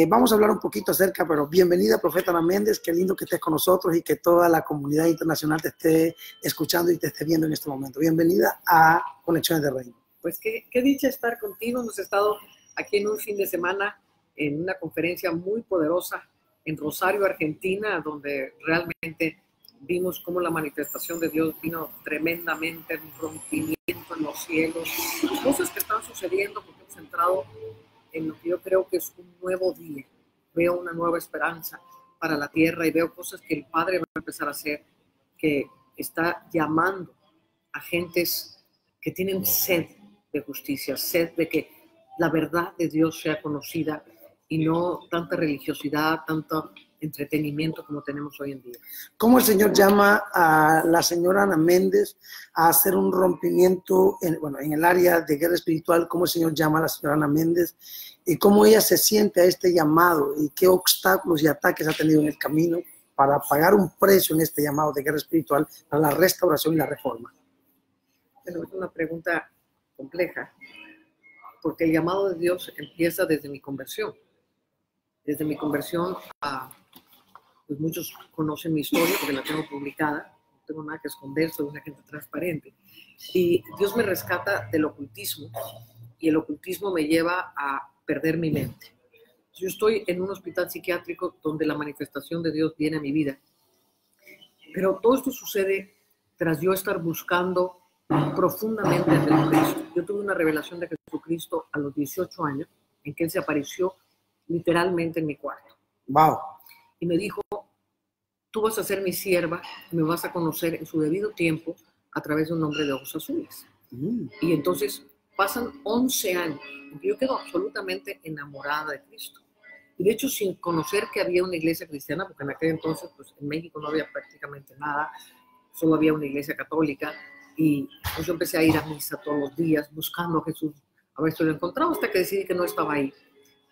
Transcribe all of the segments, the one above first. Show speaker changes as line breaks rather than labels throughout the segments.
Vamos a hablar un poquito acerca, pero bienvenida, profeta Ana Méndez, qué lindo que estés con nosotros y que toda la comunidad internacional te esté escuchando y te esté viendo en este momento. Bienvenida a Conexiones de Reino.
Pues qué dicha estar contigo. Hemos estado aquí en un fin de semana en una conferencia muy poderosa en Rosario, Argentina, donde realmente vimos cómo la manifestación de Dios vino tremendamente, un rompimiento en los cielos, cosas que están sucediendo porque hemos entrado en lo que yo creo que es un nuevo día. Veo una nueva esperanza para la tierra y veo cosas que el Padre va a empezar a hacer, que está llamando a gentes que tienen sed de justicia, sed de que la verdad de Dios sea conocida y no tanta religiosidad, tanto entretenimiento como tenemos hoy en día.
¿Cómo el Señor llama a la señora Ana Méndez a hacer un rompimiento en el área de guerra espiritual? ¿Cómo el Señor llama a la señora Ana Méndez? ¿Y cómo ella se siente a este llamado? ¿Y qué obstáculos y ataques ha tenido en el camino para pagar un precio en este llamado de guerra espiritual para la restauración y la reforma?
Bueno, es una pregunta compleja, porque el llamado de Dios empieza desde mi conversión. Desde mi conversión, pues muchos conocen mi historia porque la tengo publicada, no tengo nada que esconder, soy una gente transparente. Y Dios me rescata del ocultismo, y el ocultismo me lleva a perder mi mente. Yo estoy en un hospital psiquiátrico donde la manifestación de Dios viene a mi vida. Pero todo esto sucede tras yo estar buscando profundamente a Jesucristo. Yo tuve una revelación de Jesucristo a los 18 años, en que Él se apareció literalmente en mi cuarto.
Wow.
Y me dijo, tú vas a ser mi sierva, me vas a conocer en su debido tiempo a través de un hombre de ojos azules. Y entonces pasan 11 años, y yo quedo absolutamente enamorada de Cristo. Y de hecho, sin conocer que había una iglesia cristiana, porque en aquel entonces, pues en México no había prácticamente nada, solo había una iglesia católica, y pues yo empecé a ir a misa todos los días, buscando a Jesús, a ver si lo encontraba, hasta que decidí que no estaba ahí,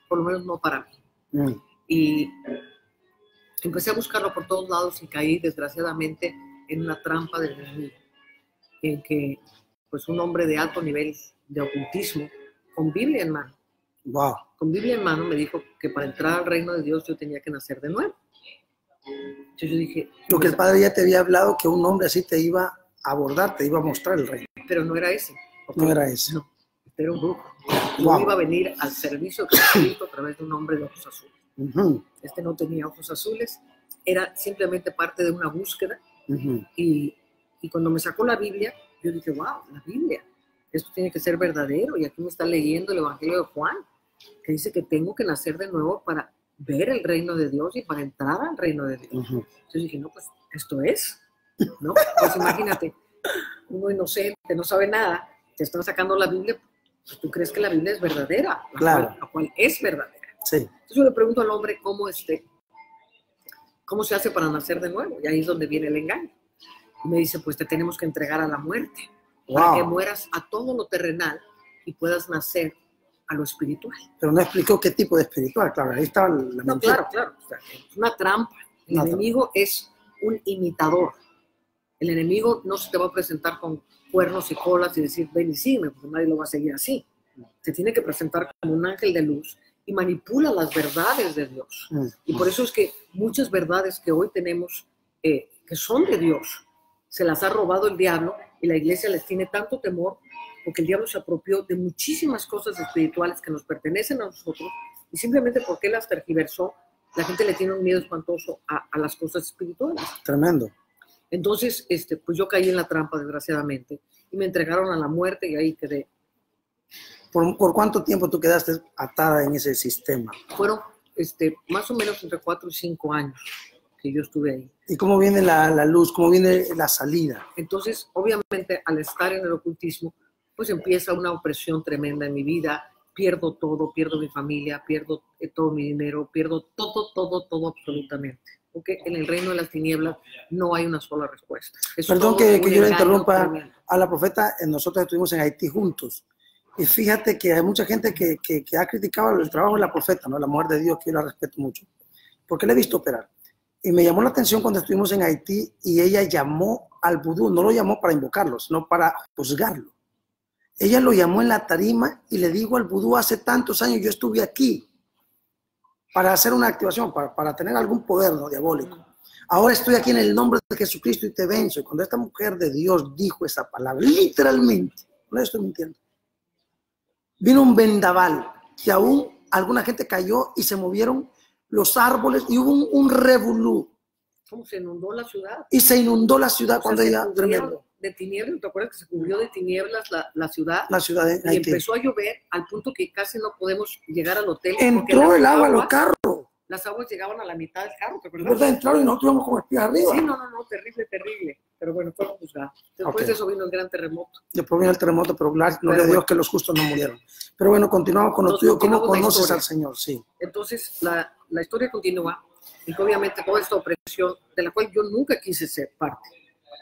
por lo menos no para mí. Y empecé a buscarlo por todos lados y caí, desgraciadamente, en una trampa del enemigo, en que pues un hombre de alto nivel de ocultismo, con Biblia en mano, con Biblia en mano, me dijo que para entrar al reino de Dios yo tenía que nacer de nuevo. Entonces yo dije...
Porque el Padre ya te había hablado que un hombre así te iba a abordar, te iba a mostrar el reino.
Pero no era ese.
No era ese.
No, este era un brujo. Yo iba a venir al servicio de Cristo a través de un hombre de ojos azules. Este no tenía ojos azules, era simplemente parte de una búsqueda. Y cuando me sacó la Biblia, yo dije, wow, la Biblia, esto tiene que ser verdadero. Y aquí me está leyendo el Evangelio de Juan, que dice que tengo que nacer de nuevo para ver el reino de Dios y para entrar al reino de Dios. Entonces dije, no, pues esto es, ¿no? Pues imagínate, uno inocente, no sabe nada, te están sacando la Biblia, pues tú crees que la Biblia es verdadera,
claro.
la cual es verdadera.
Sí.
Entonces yo le pregunto al hombre cómo se hace para nacer de nuevo, y ahí es donde viene el engaño. Y me dice, pues te tenemos que entregar a la muerte, para que mueras a todo lo terrenal y puedas nacer a lo espiritual.
Pero no explicó qué tipo de espiritual, claro, ahí estaba la mentira.
No, claro, o sea, es una trampa. El enemigo es un imitador. El enemigo no se te va a presentar con cuernos y colas y decir, ven y sígueme, porque nadie lo va a seguir así. Se tiene que presentar como un ángel de luz y manipula las verdades de Dios. Y por eso es que muchas verdades que hoy tenemos, que son de Dios, se las ha robado el diablo, y la iglesia les tiene tanto temor porque el diablo se apropió de muchísimas cosas espirituales que nos pertenecen a nosotros, y simplemente porque él las tergiversó, la gente le tiene un miedo espantoso a las cosas espirituales.
Tremendo.
Entonces, pues yo caí en la trampa, desgraciadamente, y me entregaron a la muerte, y ahí quedé.
¿Por cuánto tiempo tú quedaste atada en ese sistema?
Fueron más o menos entre 4 y 5 años que yo estuve ahí.
¿Y cómo viene la luz? ¿Cómo viene la salida?
Entonces, obviamente, al estar en el ocultismo, pues empieza una opresión tremenda en mi vida. Pierdo todo, pierdo mi familia, pierdo todo mi dinero, pierdo todo absolutamente. Porque en el reino de las tinieblas no hay una sola respuesta.
Perdón que yo le interrumpa a la profeta. Nosotros estuvimos en Haití juntos. Y fíjate que hay mucha gente que ha criticado el trabajo de la profeta, ¿no? La mujer de Dios, que yo la respeto mucho, porque la he visto operar. Y me llamó la atención cuando estuvimos en Haití y ella llamó al vudú, no lo llamó para invocarlo, sino para juzgarlo. Ella lo llamó en la tarima y le dijo al vudú, hace tantos años yo estuve aquí. para hacer una activación, para tener algún poder, ¿no?, diabólico. Ahora estoy aquí en el nombre de Jesucristo y te venzo. Y cuando esta mujer de Dios dijo esa palabra, literalmente, no estoy mintiendo, vino un vendaval que aún alguna gente cayó y se movieron los árboles y hubo un revolú.
¿Cómo se inundó la ciudad?
Y se inundó la ciudad, o sea, cuando ella...
Tremendo. De tinieblas, ¿te acuerdas que se cubrió de tinieblas la ciudad?
La ciudad de
Haití. Y empezó a llover al punto que casi no podemos llegar al hotel.
Entró el agua a los carros.
Las aguas llegaban a la mitad del carro, ¿te acuerdas?
¿Verdad? Entraron y nosotros íbamos como espías arriba.
Sí, no, terrible, terrible. Pero bueno, fueron juzgados. Después de eso vino el gran terremoto.
Después vino el terremoto, pero gloria a Dios que los justos no murieron. Pero bueno, continuamos con lo tuyo. ¿Cómo conoces al Señor? Sí.
Entonces, la historia continúa. Y obviamente toda esta opresión, de la cual yo nunca quise ser parte.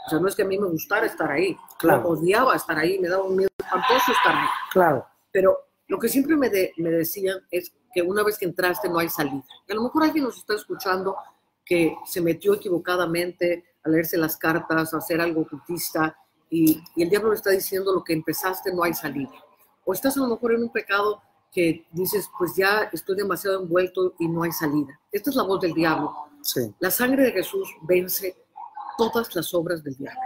O sea, no es que a mí me gustara estar ahí.
Claro.
Yo odiaba estar ahí, me daba un miedo espantoso estar ahí.
Claro.
Pero lo que siempre me decían es que una vez que entraste no hay salida. Y a lo mejor alguien nos está escuchando que se metió equivocadamente a leerse las cartas, a hacer algo ocultista, y el diablo le está diciendo lo que empezaste no hay salida. O estás a lo mejor en un pecado que dices, pues ya estoy demasiado envuelto y no hay salida. Esta es la voz del diablo.
Sí.
La sangre de Jesús vence todas las obras del diablo.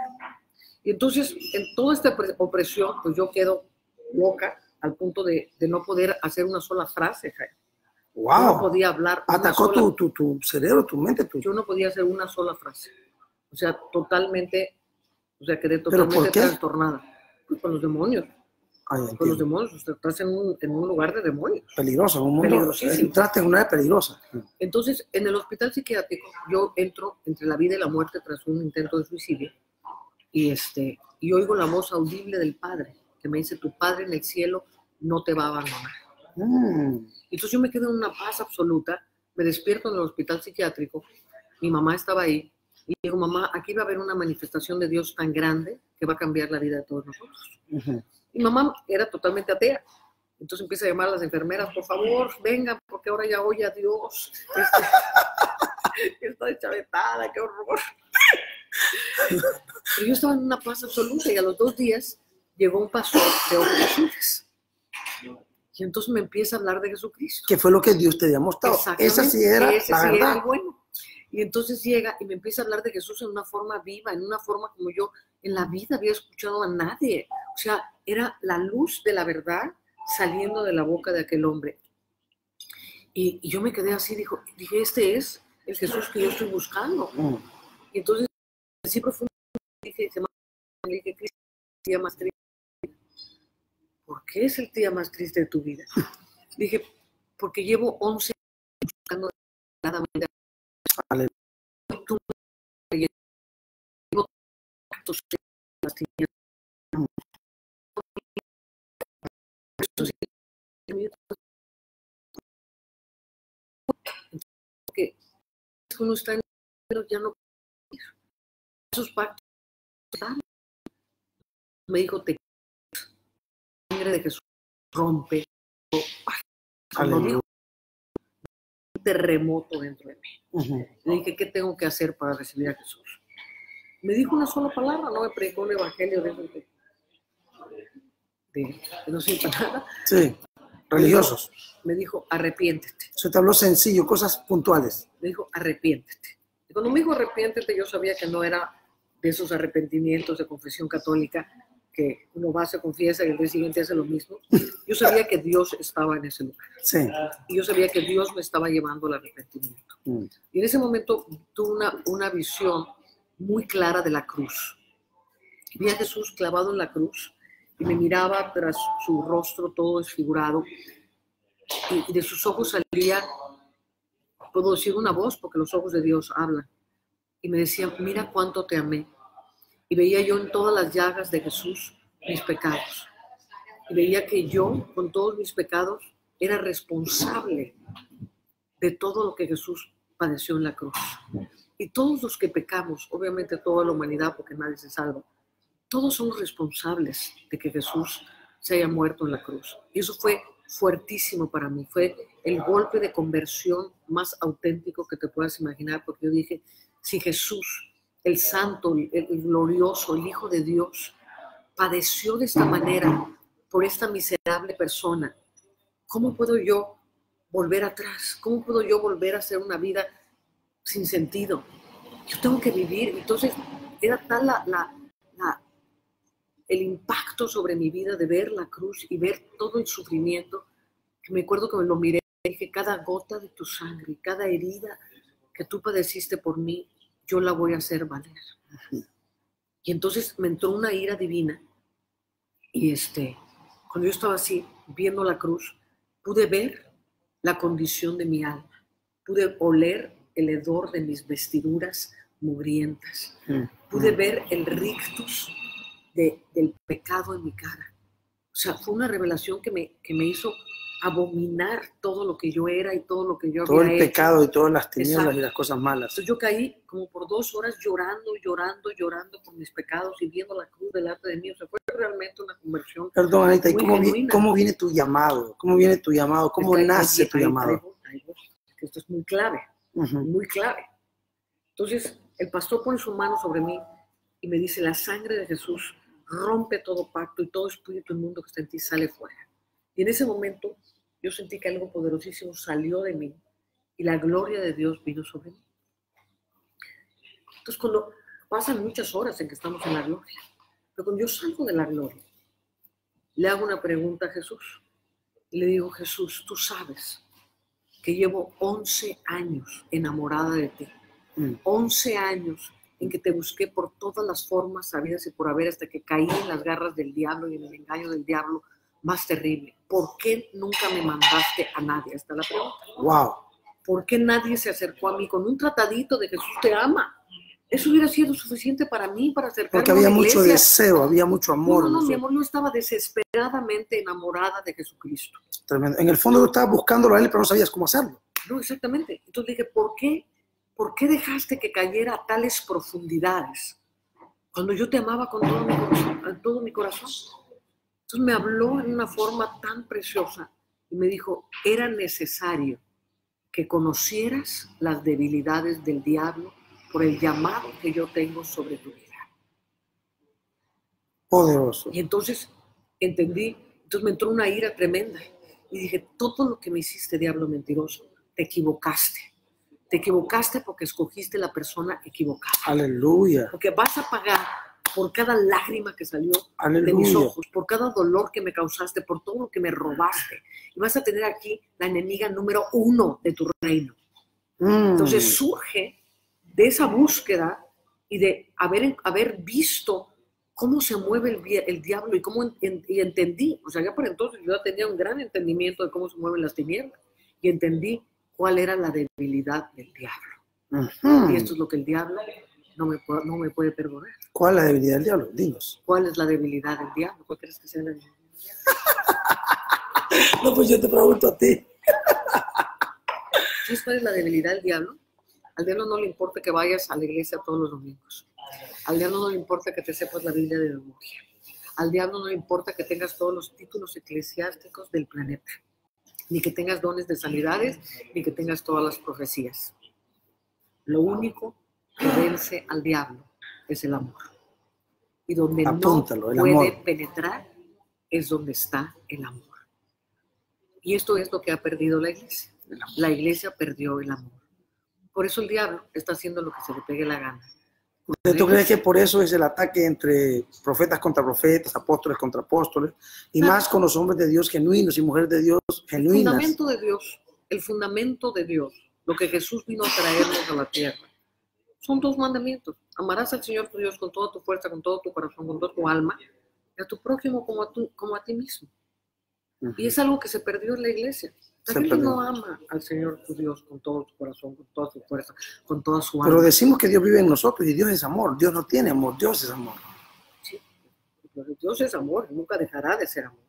Y entonces, en toda esta opresión, pues yo quedo loca al punto de no poder hacer una sola frase, Jaime.
Wow.
Yo no podía hablar.
Atacó tu cerebro, tu mente.
Yo no podía hacer una sola frase. O sea, quedé totalmente trastornada. Pues con los demonios.
Ay,
con los demonios. O sea, estás en un lugar de demonios.
Peligroso, un mundo. Entraste en una área peligrosa.
Entonces, en el hospital psiquiátrico, yo entro entre la vida y la muerte tras un intento de suicidio. Y oigo la voz audible del Padre, que me dice, tu Padre en el cielo no te va a abandonar. Entonces yo me quedo en una paz absoluta, me despierto en el hospital psiquiátrico, mi mamá estaba ahí, y digo, mamá, aquí va a haber una manifestación de Dios tan grande que va a cambiar la vida de todos nosotros. Mi mamá era totalmente atea, entonces empieza a llamar a las enfermeras, por favor, vengan, porque ahora ya oye a Dios, está deschavetada, qué horror. Pero yo estaba en una paz absoluta, y a los 2 días llegó un pastor de ojos azules. Y entonces me empieza a hablar de Jesucristo.
Que fue lo que Dios te había mostrado. Esa sí era la verdad.
Era el bueno. Y entonces llega y me empieza a hablar de Jesús en una forma viva, en una forma como yo en la vida había escuchado a nadie. O sea, era la luz de la verdad saliendo de la boca de aquel hombre. Y yo me quedé así, dije, este es el Jesús que yo estoy buscando. Y entonces, así profundamente, dije, Cristo, día más triste. ¿Por qué es el día más triste de tu vida? Dije, porque llevo 11 años buscando cada vida.
Aleluya.
Llevo actos las tinieblas. Porque uno está en pero ya no puede ir. Esos pactos me dijo, te sangre de Jesús rompe. Cuando dijo un terremoto dentro de mí. Le dije, ¿qué tengo que hacer para recibir a Jesús? Me dijo una sola palabra, no me predicó el evangelio de no sirve nada.
Sí, religiosos.
Me dijo, arrepiéntete.
Se te habló sencillo, cosas puntuales.
Me dijo, arrepiéntete. Y cuando me dijo arrepiéntete, yo sabía que no era de esos arrepentimientos de confesión católica que uno va, se confiesa y el día siguiente hace lo mismo. Yo sabía que Dios estaba en ese lugar.
Sí.
Y yo sabía que Dios me estaba llevando al arrepentimiento. Y en ese momento tuve una visión muy clara de la cruz. Vi a Jesús clavado en la cruz y me miraba tras su rostro todo desfigurado y de sus ojos salía, puedo decir una voz porque los ojos de Dios hablan, y me decía, mira cuánto te amé. Y veía yo en todas las llagas de Jesús mis pecados. Y veía que yo, con todos mis pecados, era responsable de todo lo que Jesús padeció en la cruz. Y todos los que pecamos, obviamente toda la humanidad, porque nadie se salva, todos somos responsables de que Jesús se haya muerto en la cruz. Y eso fue fuertísimo para mí. Fue el golpe de conversión más auténtico que te puedas imaginar, porque yo dije, si Jesús, el santo, el glorioso, el Hijo de Dios, padeció de esta manera por esta miserable persona, ¿cómo puedo yo volver atrás? ¿Cómo puedo yo volver a hacer una vida sin sentido? Yo tengo que vivir. Entonces era tal el impacto sobre mi vida de ver la cruz y ver todo el sufrimiento, que me acuerdo que me lo miré y dije, cada gota de tu sangre, cada herida que tú padeciste por mí, yo la voy a hacer valer. Y entonces me entró una ira divina y cuando yo estaba así, viendo la cruz, pude ver la condición de mi alma, pude oler el hedor de mis vestiduras mugrientas, pude ver el rictus del pecado en mi cara. O sea, fue una revelación que me hizo abominar todo lo que yo era y todo lo que yo había hecho.
Todo el pecado y todas las tinieblas y las cosas malas.
Entonces yo caí como por 2 horas llorando por mis pecados y viendo la cruz delante de mí. O sea, fue realmente una conversión.
Perdón, Anita, ¿y cómo viene tu llamado? ¿Cómo viene tu llamado? ¿Cómo nace tu llamado?
Esto es muy clave, muy clave. Entonces el pastor pone su mano sobre mí y me dice, la sangre de Jesús rompe todo pacto y todo espíritu inmundo que está en ti sale fuera. Y en ese momento yo sentí que algo poderosísimo salió de mí y la gloria de Dios vino sobre mí. Entonces cuando pasan muchas horas en que estamos en la gloria, pero cuando yo salgo de la gloria, le hago una pregunta a Jesús y le digo, Jesús, tú sabes que llevo 11 años enamorada de ti, 11 años en que te busqué por todas las formas sabidas y por haber hasta que caí en las garras del diablo y en el engaño del diablo más terrible. ¿Por qué nunca me mandaste a nadie? Esta es la pregunta.
Wow.
¿Por qué nadie se acercó a mí con un tratadito de Jesús te ama? Eso hubiera sido suficiente para mí, para acercarme
porque había mucho deseo, había mucho amor.
No, mi amor, yo estaba desesperadamente enamorada de Jesucristo.
Tremendo. En el fondo tú estabas buscándolo a él, pero no sabías cómo hacerlo.
No, exactamente. Entonces dije, ¿por qué dejaste que cayera a tales profundidades cuando yo te amaba con todo mi corazón? Entonces me habló en una forma tan preciosa y me dijo, era necesario que conocieras las debilidades del diablo por el llamado que yo tengo sobre tu vida.
Poderoso.
Y entonces entendí, entonces me entró una ira tremenda y dije, todo lo que me hiciste, diablo mentiroso, te equivocaste. Te equivocaste porque escogiste la persona equivocada.
Aleluya.
Porque vas a pagar por cada lágrima que salió
Aleluya.
De mis ojos, por cada dolor que me causaste, por todo lo que me robaste. Y vas a tener aquí la enemiga número 1 de tu reino. Entonces surge de esa búsqueda y de haber visto cómo se mueve el diablo y entendí, o sea, ya por entonces yo ya tenía un gran entendimiento de cómo se mueven las tinieblas y entendí cuál era la debilidad del diablo. Y esto es lo que el diablo no me puede perdonar.
¿Cuál es la debilidad del diablo? Dinos.
¿Cuál es la debilidad del diablo? ¿Cuál crees que sea la debilidad del diablo?
No, pues yo te pregunto a ti.
¿Sabes cuál es la debilidad del diablo? Al diablo no le importa que vayas a la iglesia todos los domingos. Al diablo no le importa que te sepas la Biblia de memoria. Al diablo no le importa que tengas todos los títulos eclesiásticos del planeta. Ni que tengas dones de sanidades, ni que tengas todas las profecías. Lo único que vence al diablo es el amor. Y donde
apúntalo,
no puede penetrar es donde está el amor. Y esto es lo que ha perdido la iglesia. La iglesia perdió el amor. Por eso el diablo está haciendo lo que se le pegue la gana.
¿Tú crees que por eso es el ataque entre profetas contra profetas, apóstoles contra apóstoles, y más con los hombres de Dios genuinos y mujeres de Dios genuinas?
El fundamento de Dios, lo que Jesús vino a traernos a la tierra, son 2 mandamientos. Amarás al Señor tu Dios con toda tu fuerza, con todo tu corazón, con toda tu alma, y a tu prójimo como a ti mismo. Y es algo que se perdió en la iglesia. La gente no ama al Señor tu Dios con todo tu corazón, con toda su fuerza, con toda su alma.
Pero decimos que Dios vive en nosotros y Dios es amor. Dios no tiene amor, Dios es amor.
Sí, Dios es amor, nunca dejará de ser amor.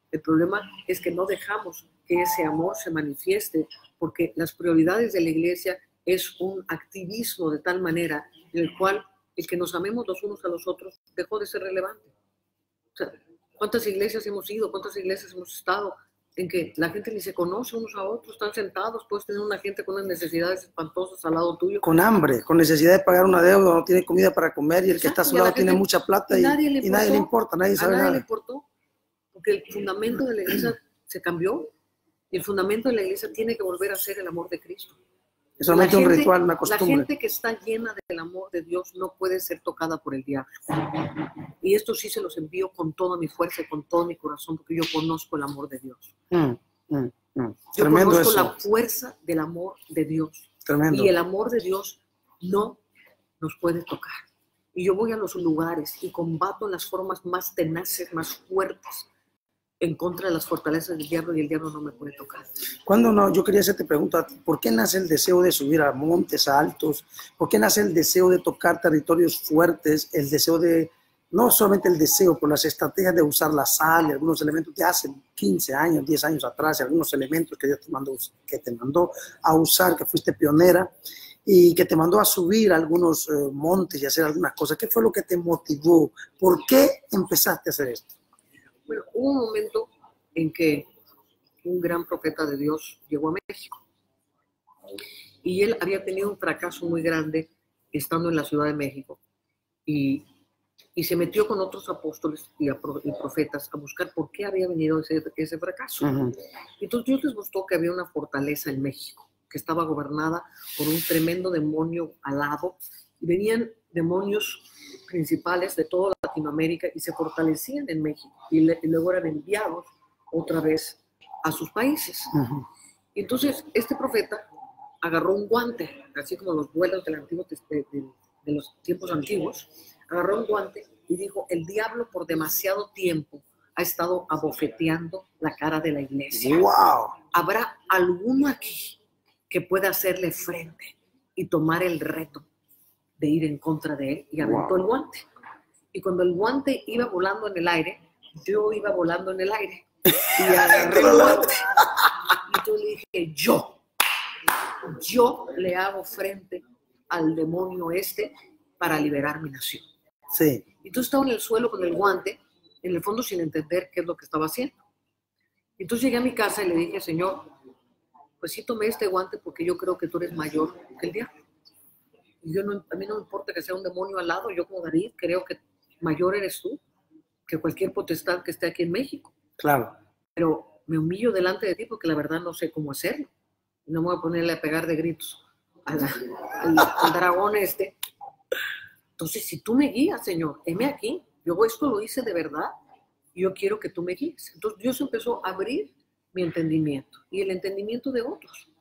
El problema es que no dejamos que ese amor se manifieste porque las prioridades de la iglesia es un activismo de tal manera en el cual el que nos amemos los unos a los otros dejó de ser relevante. O sea, ¿cuántas iglesias hemos ido? ¿Cuántas iglesias hemos estado en que la gente ni se conoce unos a otros? Están sentados, puedes tener una gente con unas necesidades espantosas al lado tuyo.
Con hambre, con necesidad de pagar una deuda, no tiene comida para comer y el que está a su lado tiene mucha plata y nadie le importa, nadie sabe nada.
A nadie le importó, porque el fundamento de la iglesia se cambió. Y el fundamento de la iglesia tiene que volver a ser el amor de Cristo.
Es solamente un ritual, una costumbre.
La gente que está llena del amor de Dios no puede ser tocada por el diablo. Y esto sí se los envío con toda mi fuerza y con todo mi corazón, porque yo conozco el amor de Dios. Yo
Tremendo
conozco
eso.
la fuerza del amor de Dios.
Tremendo.
Y el amor de Dios no nos puede tocar. Y yo voy a los lugares y combato en las formas más tenaces, más fuertes, en contra de las fortalezas del diablo, y el diablo no me puede tocar.
¿Cuándo no? Yo quería hacerte pregunta, ¿por qué nace el deseo de subir a montes altos? ¿Por qué nace el deseo de tocar territorios fuertes? El deseo de, no solamente el deseo, por las estrategias de usar la sal y algunos elementos de hace 15 años, 10 años atrás, y algunos elementos que Dios te mandó a usar, que fuiste pionera y que te mandó a subir a algunos montes y hacer algunas cosas. ¿Qué fue lo que te motivó? ¿Por qué empezaste a hacer esto?
Bueno, hubo un momento en que un gran profeta de Dios llegó a México y él había tenido un fracaso muy grande estando en la Ciudad de México y se metió con otros apóstoles y profetas a buscar por qué había venido ese fracaso. Entonces Dios les mostró que había una fortaleza en México que estaba gobernada por un tremendo demonio alado, y venían demonios principales de toda Latinoamérica y se fortalecían en México y luego eran enviados otra vez a sus países. Y entonces este profeta agarró un guante, así como los vuelos del antiguo, de los tiempos antiguos, agarró un guante y dijo: el diablo por demasiado tiempo ha estado abofeteando la cara de la iglesia.
¡Wow!
¿Habrá alguno aquí que pueda hacerle frente y tomar el reto de ir en contra de él? Y aventó el guante. Y cuando el guante iba volando en el aire, yo iba volando en el aire. Y agarré el guante. Y yo le dije: yo le hago frente al demonio para liberar mi nación.
Sí.
Entonces estaba en el suelo con el guante, en el fondo sin entender qué es lo que estaba haciendo. Entonces llegué a mi casa y le dije: Señor, pues sí tomé este guante porque yo creo que tú eres mayor que el diablo. Y a mí no me importa que sea un demonio al lado, yo como David creo que mayor eres tú que cualquier potestad que esté aquí en México.
Claro.
Pero me humillo delante de ti porque la verdad no sé cómo hacerlo. No me voy a ponerle a pegar de gritos al dragón este. Entonces, si tú me guías, Señor, heme aquí, yo esto lo hice de verdad, y yo quiero que tú me guíes. Entonces Dios empezó a abrir mi entendimiento y el entendimiento de otros.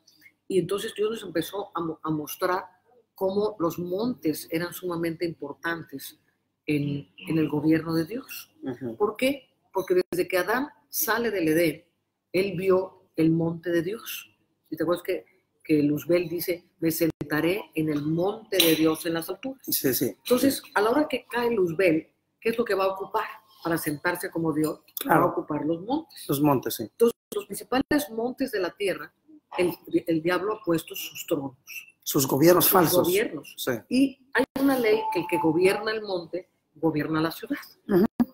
Y entonces Dios nos empezó a mostrar cómo los montes eran sumamente importantes en el gobierno de Dios. ¿Por qué? Porque desde que Adán sale del Edén, él vio el monte de Dios. ¿Y te acuerdas que Luzbel dice: me sentaré en el monte de Dios en las alturas?
Sí, sí.
Entonces, a la hora que cae Luzbel, ¿qué es lo que va a ocupar para sentarse como Dios?
Claro.
Va a ocupar los montes.
Los montes, sí.
Entonces, los principales montes de la tierra, el diablo ha puesto sus tronos.
Sus gobiernos falsos.
Gobiernos.
Sí.
Y hay una ley que el que gobierna el monte, gobierna la ciudad.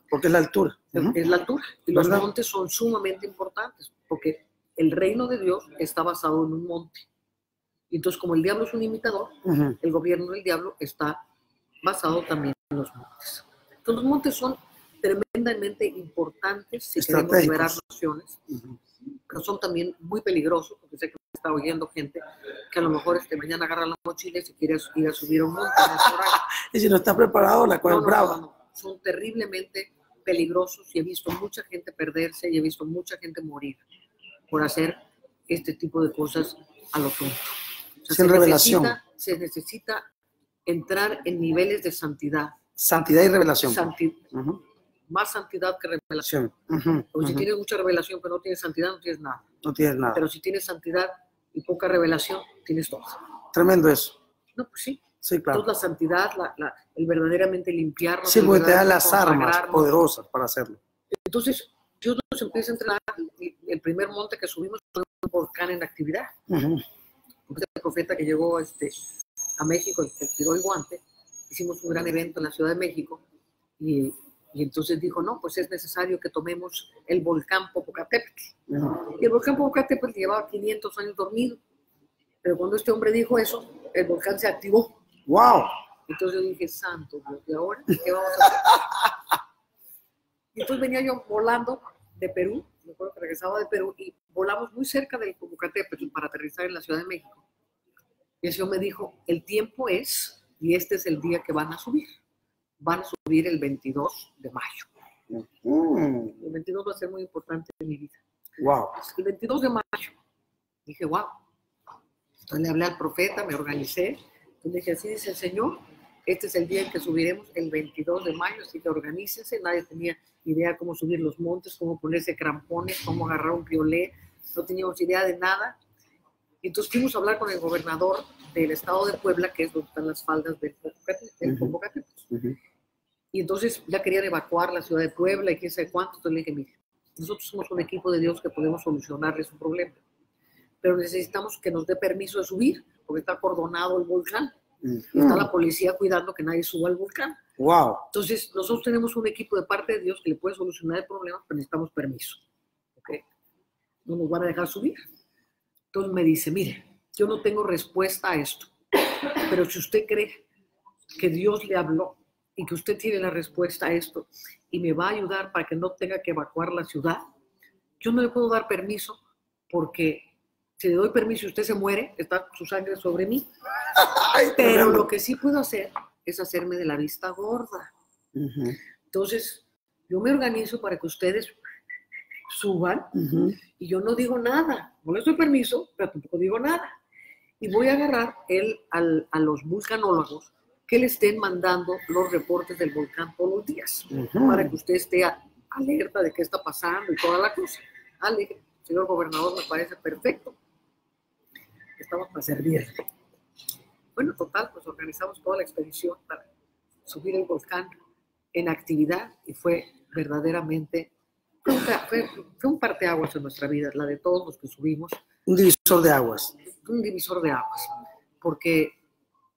Porque es la altura.
Es la altura. Y los montes son sumamente importantes, porque el reino de Dios está basado en un monte. Y entonces, como el diablo es un imitador, el gobierno del diablo está basado también en los montes. Entonces, los montes son tremendamente importantes si queremos liberar naciones, pero son también muy peligrosos, porque sé que me está oyendo gente que a lo mejor mañana agarra la mochila y se quiere ir a subir a un monte.
Y si no está preparado, la cual es brava.
No. Son terriblemente peligrosos, y he visto mucha gente perderse y he visto mucha gente morir por hacer este tipo de cosas a lo tonto. O sea,
sin revelación.
Se necesita entrar en niveles de santidad.
Santidad y revelación.
Más santidad que revelación. Porque si tienes mucha revelación pero no tienes santidad, no tienes nada.
No tienes nada.
Pero si tienes santidad y poca revelación, tienes todo.
Tremendo eso.
No, pues sí.
Sí, claro.
Entonces la santidad, el verdaderamente limpiarnos.
Sí, porque te da las armas poderosas para hacerlo.
Entonces Dios nos empieza a entrenar. El primer monte que subimos fue un volcán en actividad. El profeta que llegó a México y que tiró el guante, hicimos un gran evento en la Ciudad de México, y entonces dijo: no, pues es necesario que tomemos el volcán Popocatépetl. Y el volcán Popocatépetl llevaba 500 años dormido, pero cuando este hombre dijo eso, el volcán se activó.
¡Wow!
Entonces yo dije: santo Dios, ¿y ahora qué vamos a hacer? Y entonces venía yo volando de Perú, me acuerdo que regresaba de Perú, y volamos muy cerca del Popocatépetl para aterrizar en la Ciudad de México. Y el Señor me dijo, el tiempo es, y este es el día que van a subir. Van a subir el 22 de mayo. El 22 va a ser muy importante en mi vida.
Wow.
El 22 de mayo. Dije, wow. Entonces le hablé al profeta, me organicé. Entonces le dije, así dice el Señor, este es el día en que subiremos el 22 de mayo, así que organícense. Nadie tenía idea cómo subir los montes, cómo ponerse crampones, cómo agarrar un piolet. No teníamos idea de nada. Entonces fuimos a hablar con el gobernador del estado de Puebla, que es donde están las faldas del Popocatépetl. Y entonces ya querían evacuar la ciudad de Puebla y quién sabe cuánto. Entonces le dije, mire, nosotros somos un equipo de Dios que podemos solucionarle su problema, pero necesitamos que nos dé permiso de subir, porque está acordonado el volcán. Está la policía cuidando que nadie suba al volcán.
Wow.
Entonces, nosotros tenemos un equipo de parte de Dios que le puede solucionar el problema, pero necesitamos permiso. ¿Okay? No nos van a dejar subir. Entonces me dice, mire, yo no tengo respuesta a esto, pero si usted cree que Dios le habló y que usted tiene la respuesta a esto y me va a ayudar para que no tenga que evacuar la ciudad, yo no le puedo dar permiso porque si le doy permiso y usted se muere, está su sangre sobre mí.
Ay,
pero lo que sí puedo hacer es hacerme de la vista gorda. Entonces, yo me organizo para que ustedes suban y yo no digo nada. No les doy permiso, pero tampoco digo nada. Y voy a agarrar a los vulcanólogos que le estén mandando los reportes del volcán todos los días para que usted esté alerta de qué está pasando y toda la cosa. Le dije, señor gobernador, me parece perfecto. Estamos para servirle. Bueno, total, pues organizamos toda la expedición para subir el volcán en actividad y fue verdaderamente, fue un parteaguas en nuestra vida, la de todos los que subimos.
Un divisor de aguas.
Un divisor de aguas, porque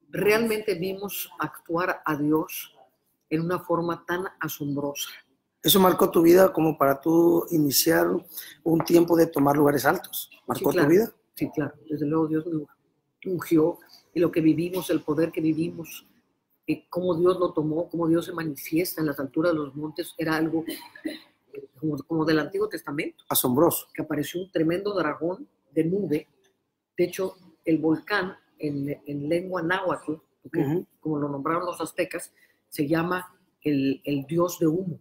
realmente vimos actuar a Dios en una forma tan asombrosa.
Eso marcó tu vida como para tú iniciar un tiempo de tomar lugares altos. ¿Marcó tu vida?
Sí, claro. Desde luego Dios me ungió y lo que vivimos, el poder que vivimos, cómo Dios lo tomó, cómo Dios se manifiesta en las alturas de los montes, era algo como del Antiguo Testamento.
Asombroso.
Que apareció un tremendo dragón de nube. De hecho, el volcán en lengua náhuatl, como lo nombraron los aztecas, se llama el dios de humo.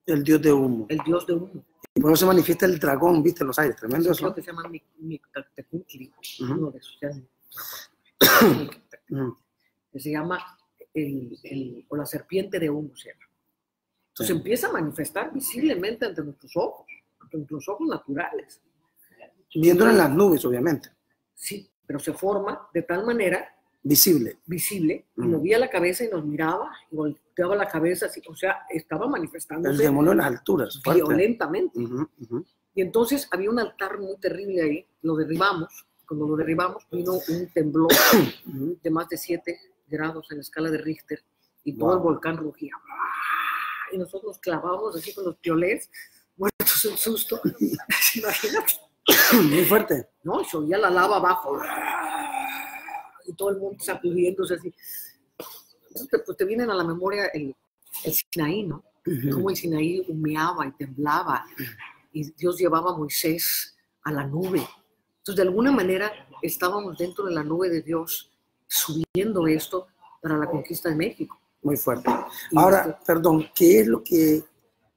El dios de humo. El dios de humo.
Y por eso se manifiesta el dragón, viste, en los aires, tremendo eso.
Creo que se llama Mictlantecuhtli, uno de esos. Que se llama o la serpiente de humo, se llama. Entonces empieza a manifestar visiblemente ante nuestros ojos naturales.
Viéndolo en las nubes, obviamente.
Sí, pero se forma de tal manera
visible,
y movía la cabeza y nos miraba, y volteaba la cabeza, así, o sea, estaba manifestándose
el demonio en las alturas,
violentamente. Y entonces había un altar muy terrible ahí, lo derribamos. Cuando lo derribamos vino un temblor de más de 7 grados en la escala de Richter y todo el volcán rugía. Y nosotros nos clavábamos así con los piolets, muertos en susto. Imagínate.
Muy fuerte.
No, se oía la lava abajo. Y todo el mundo sacudiéndose así. Entonces, pues te vienen a la memoria el Sinaí, ¿no? Cómo el Sinaí humeaba y temblaba. Y Dios llevaba a Moisés a la nube. Entonces, de alguna manera, estábamos dentro de la nube de Dios, subiendo esto para la conquista de México.
Muy fuerte. Ahora, perdón, ¿qué es lo que,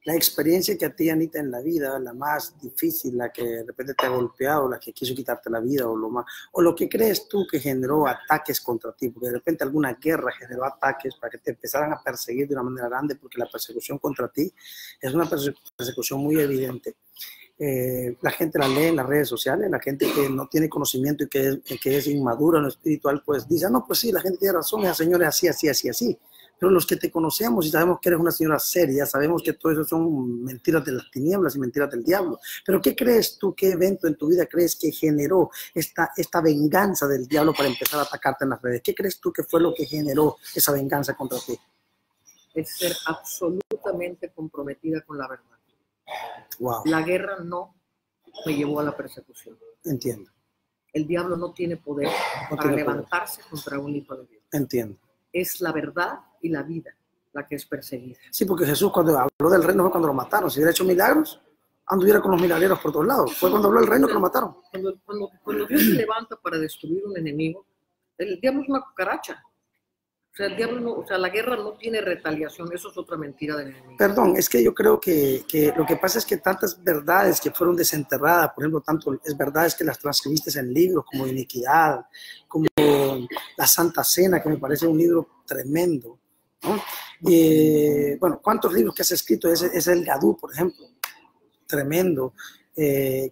la experiencia que a ti, Anita, en la vida, la más difícil, la que de repente te ha golpeado, la que quiso quitarte la vida, o lo que crees tú que generó ataques contra ti? Porque de repente alguna guerra generó ataques para que te empezaran a perseguir de una manera grande, porque la persecución contra ti es una persecución muy evidente. La gente la lee en las redes sociales, la gente que no tiene conocimiento y que es inmadura en lo espiritual, pues dice, no, pues sí, la gente tiene razón, esa señora es así. Pero los que te conocemos y sabemos que eres una señora seria, sabemos que todo eso son mentiras de las tinieblas y mentiras del diablo. Pero ¿qué crees tú, qué evento en tu vida crees que generó esta venganza del diablo para empezar a atacarte en las redes? ¿Qué crees tú que fue lo que generó esa venganza contra ti?
Es ser absolutamente comprometida con la verdad.
Wow.
La guerra no me llevó a la persecución.
Entiendo.
El diablo no tiene poder para levantarse contra un hijo de Dios.
Entiendo.
Es la verdad y la vida la que es perseguida.
Sí, porque Jesús cuando habló del reino fue cuando lo mataron. Si hubiera hecho milagros, anduviera con los milagreros por todos lados. Fue cuando habló el reino que lo mataron.
Cuando Dios se levanta para destruir un enemigo, el diablo es una cucaracha. O sea, el diablo no, o sea, la guerra no tiene retaliación. Eso es otra mentira del enemigo.
Perdón, es que yo creo que lo que pasa es que tantas verdades que fueron desenterradas, por ejemplo, tanto es verdades que las transcribiste en libros como Iniquidad, como La Santa Cena, que me parece un libro tremendo, ¿no? Bueno, ¿cuántos libros que has escrito? Es el Gadú, por ejemplo, tremendo.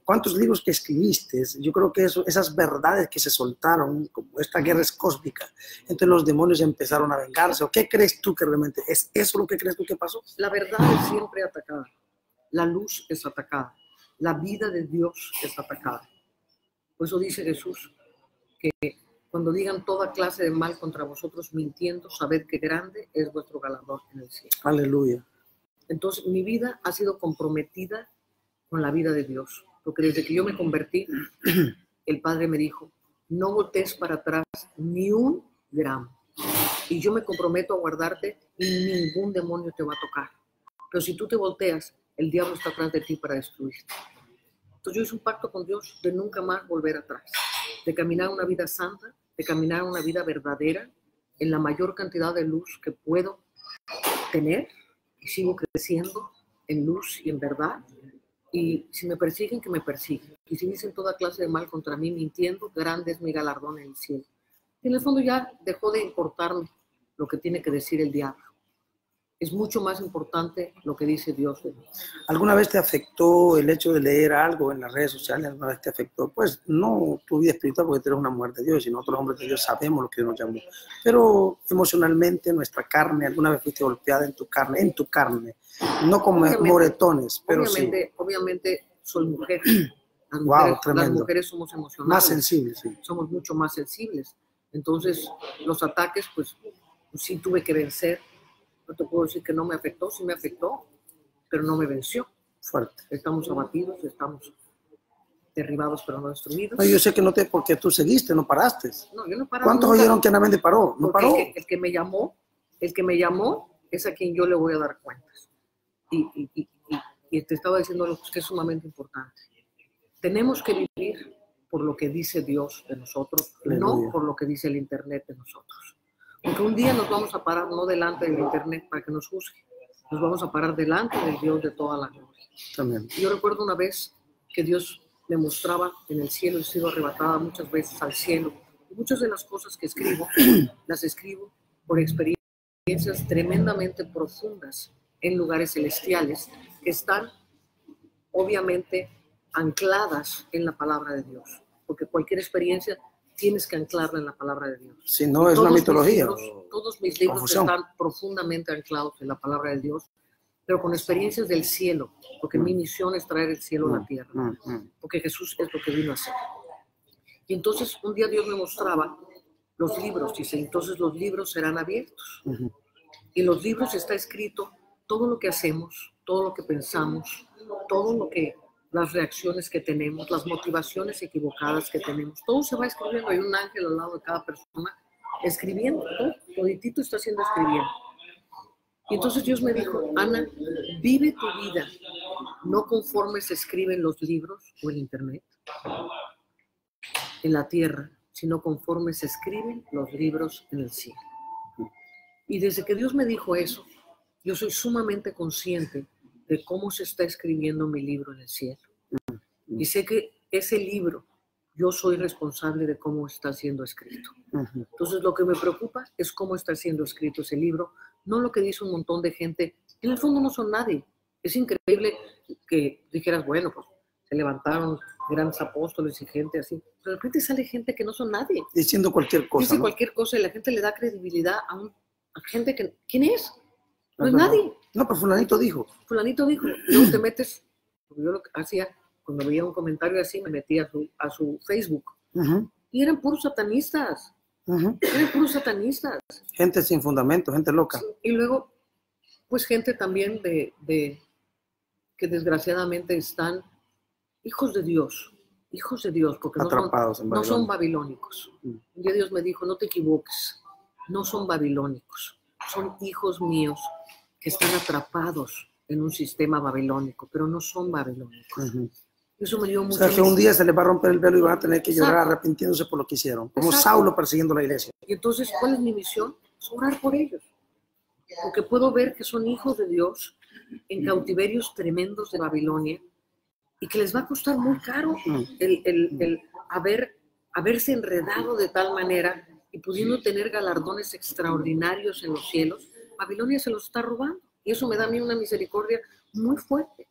¿Cuántos libros que escribiste? Yo creo que esas verdades que se soltaron, como esta guerra es cósmica, entonces los demonios empezaron a vengarse. ¿O qué crees tú que realmente es eso lo que crees tú que pasó?
La verdad es siempre atacada, la luz es atacada, la vida de Dios es atacada. Por eso dice Jesús que cuando digan toda clase de mal contra vosotros mintiendo, sabed que grande es vuestro galardón en el cielo.
Aleluya.
Entonces mi vida ha sido comprometida con la vida de Dios, porque desde que yo me convertí, el Padre me dijo, no voltees para atrás ni un gramo, y yo me comprometo a guardarte y ningún demonio te va a tocar, pero si tú te volteas, el diablo está atrás de ti para destruirte. Entonces yo hice un pacto con Dios de nunca más volver atrás, de caminar una vida santa, de caminar una vida verdadera, en la mayor cantidad de luz que puedo tener, y sigo creciendo en luz y en verdad. Y si me persiguen, que me persiguen. Y si dicen toda clase de mal contra mí, mintiendo, grande es mi galardón en el cielo. Y en el fondo ya dejó de importarme lo que tiene que decir el diablo. Es mucho más importante lo que dice Dios de mí.
¿Alguna vez te afectó el hecho de leer algo en las redes sociales? ¿Alguna vez te afectó? Pues no tu vida espiritual, porque tú eres una mujer de Dios, sino otros hombres de Dios sabemos lo que Dios nos llamó. Pero emocionalmente, nuestra carne, ¿alguna vez fuiste golpeada en tu carne? No como moretones, pero
obviamente soy mujer.
Las
mujeres somos emocionales.
Más sensibles, sí.
Somos mucho más sensibles. Entonces, los ataques, pues sí tuve que vencer. No te puedo decir que no me afectó, sí me afectó, pero no me venció.
Fuerte.
Estamos abatidos, estamos derribados, pero no destruidos.
No, yo sé que no porque tú seguiste, no paraste.
No, yo no paré.
¿Cuántos oyeron que Anabende paró? No paró.
El que me llamó es a quien yo le voy a dar cuentas. Y te estaba diciendo algo que es sumamente importante. Tenemos que vivir por lo que dice Dios de nosotros, no por lo que dice el Internet de nosotros. Porque un día nos vamos a parar no delante del Internet para que nos juzgue, nos vamos a parar delante del Dios de toda la gloria.
También.
Yo recuerdo una vez que Dios me mostraba en el cielo, he sido arrebatada muchas veces al cielo. Y muchas de las cosas que escribo, las escribo por experiencias tremendamente profundas en lugares celestiales que están obviamente ancladas en la palabra de Dios. Porque cualquier experiencia tienes que anclarla en la palabra de Dios.
Si no, es una mitología.
Todos mis libros están profundamente anclados en la palabra de Dios, pero con experiencias del cielo, porque mi misión es traer el cielo a la tierra, porque Jesús es lo que vino a hacer. Y entonces un día Dios me mostraba los libros, dice, entonces los libros serán abiertos. Y en los libros está escrito todo lo que hacemos, todo lo que pensamos, todo lo que las reacciones que tenemos, las motivaciones equivocadas que tenemos, todo se va escribiendo. Hay un ángel al lado de cada persona escribiendo, toditito está siendo escribiendo. Y entonces Dios me dijo, Ana, vive tu vida, no conforme se escriben los libros o en internet, en la tierra, sino conforme se escriben los libros en el cielo. Y desde que Dios me dijo eso, yo soy sumamente consciente de cómo se está escribiendo mi libro en el cielo. Y sé que ese libro, yo soy responsable de cómo está siendo escrito. Entonces, lo que me preocupa es cómo está siendo escrito ese libro, no lo que dice un montón de gente. En el fondo no son nadie. Es increíble que dijeras, bueno, pues se levantaron grandes apóstoles y gente así. Pero de repente sale gente que no son nadie.
Diciendo cualquier cosa.
Dice cualquier cosa y la gente le da credibilidad a gente que... ¿Quién es? No es nadie.
No, pero fulanito dijo.
Fulanito dijo. Luego te metes... Yo lo que hacía, cuando veía un comentario así, me metía a su Facebook. Y eran puros satanistas. Eran puros satanistas.
Gente sin fundamento, gente loca.
Sí. Y luego, pues gente también que desgraciadamente están hijos de Dios, porque
atrapados
no son babilónicos. Un día Dios me dijo, no te equivoques, no son babilónicos, son hijos míos que están atrapados en un sistema babilónico, pero no son babilónicos. Eso me dio mucho.
O sea, que un día se les va a romper el velo y van a tener que llorar
Exacto.
arrepintiéndose por lo que hicieron, como
Exacto.
Saulo persiguiendo la iglesia.
Y entonces, ¿cuál es mi misión? Es orar por ellos. Porque puedo ver que son hijos de Dios en cautiverios tremendos de Babilonia y que les va a costar muy caro el haberse enredado de tal manera y pudiendo tener galardones extraordinarios en los cielos. Babilonia se los está robando y eso me da a mí una misericordia muy fuerte.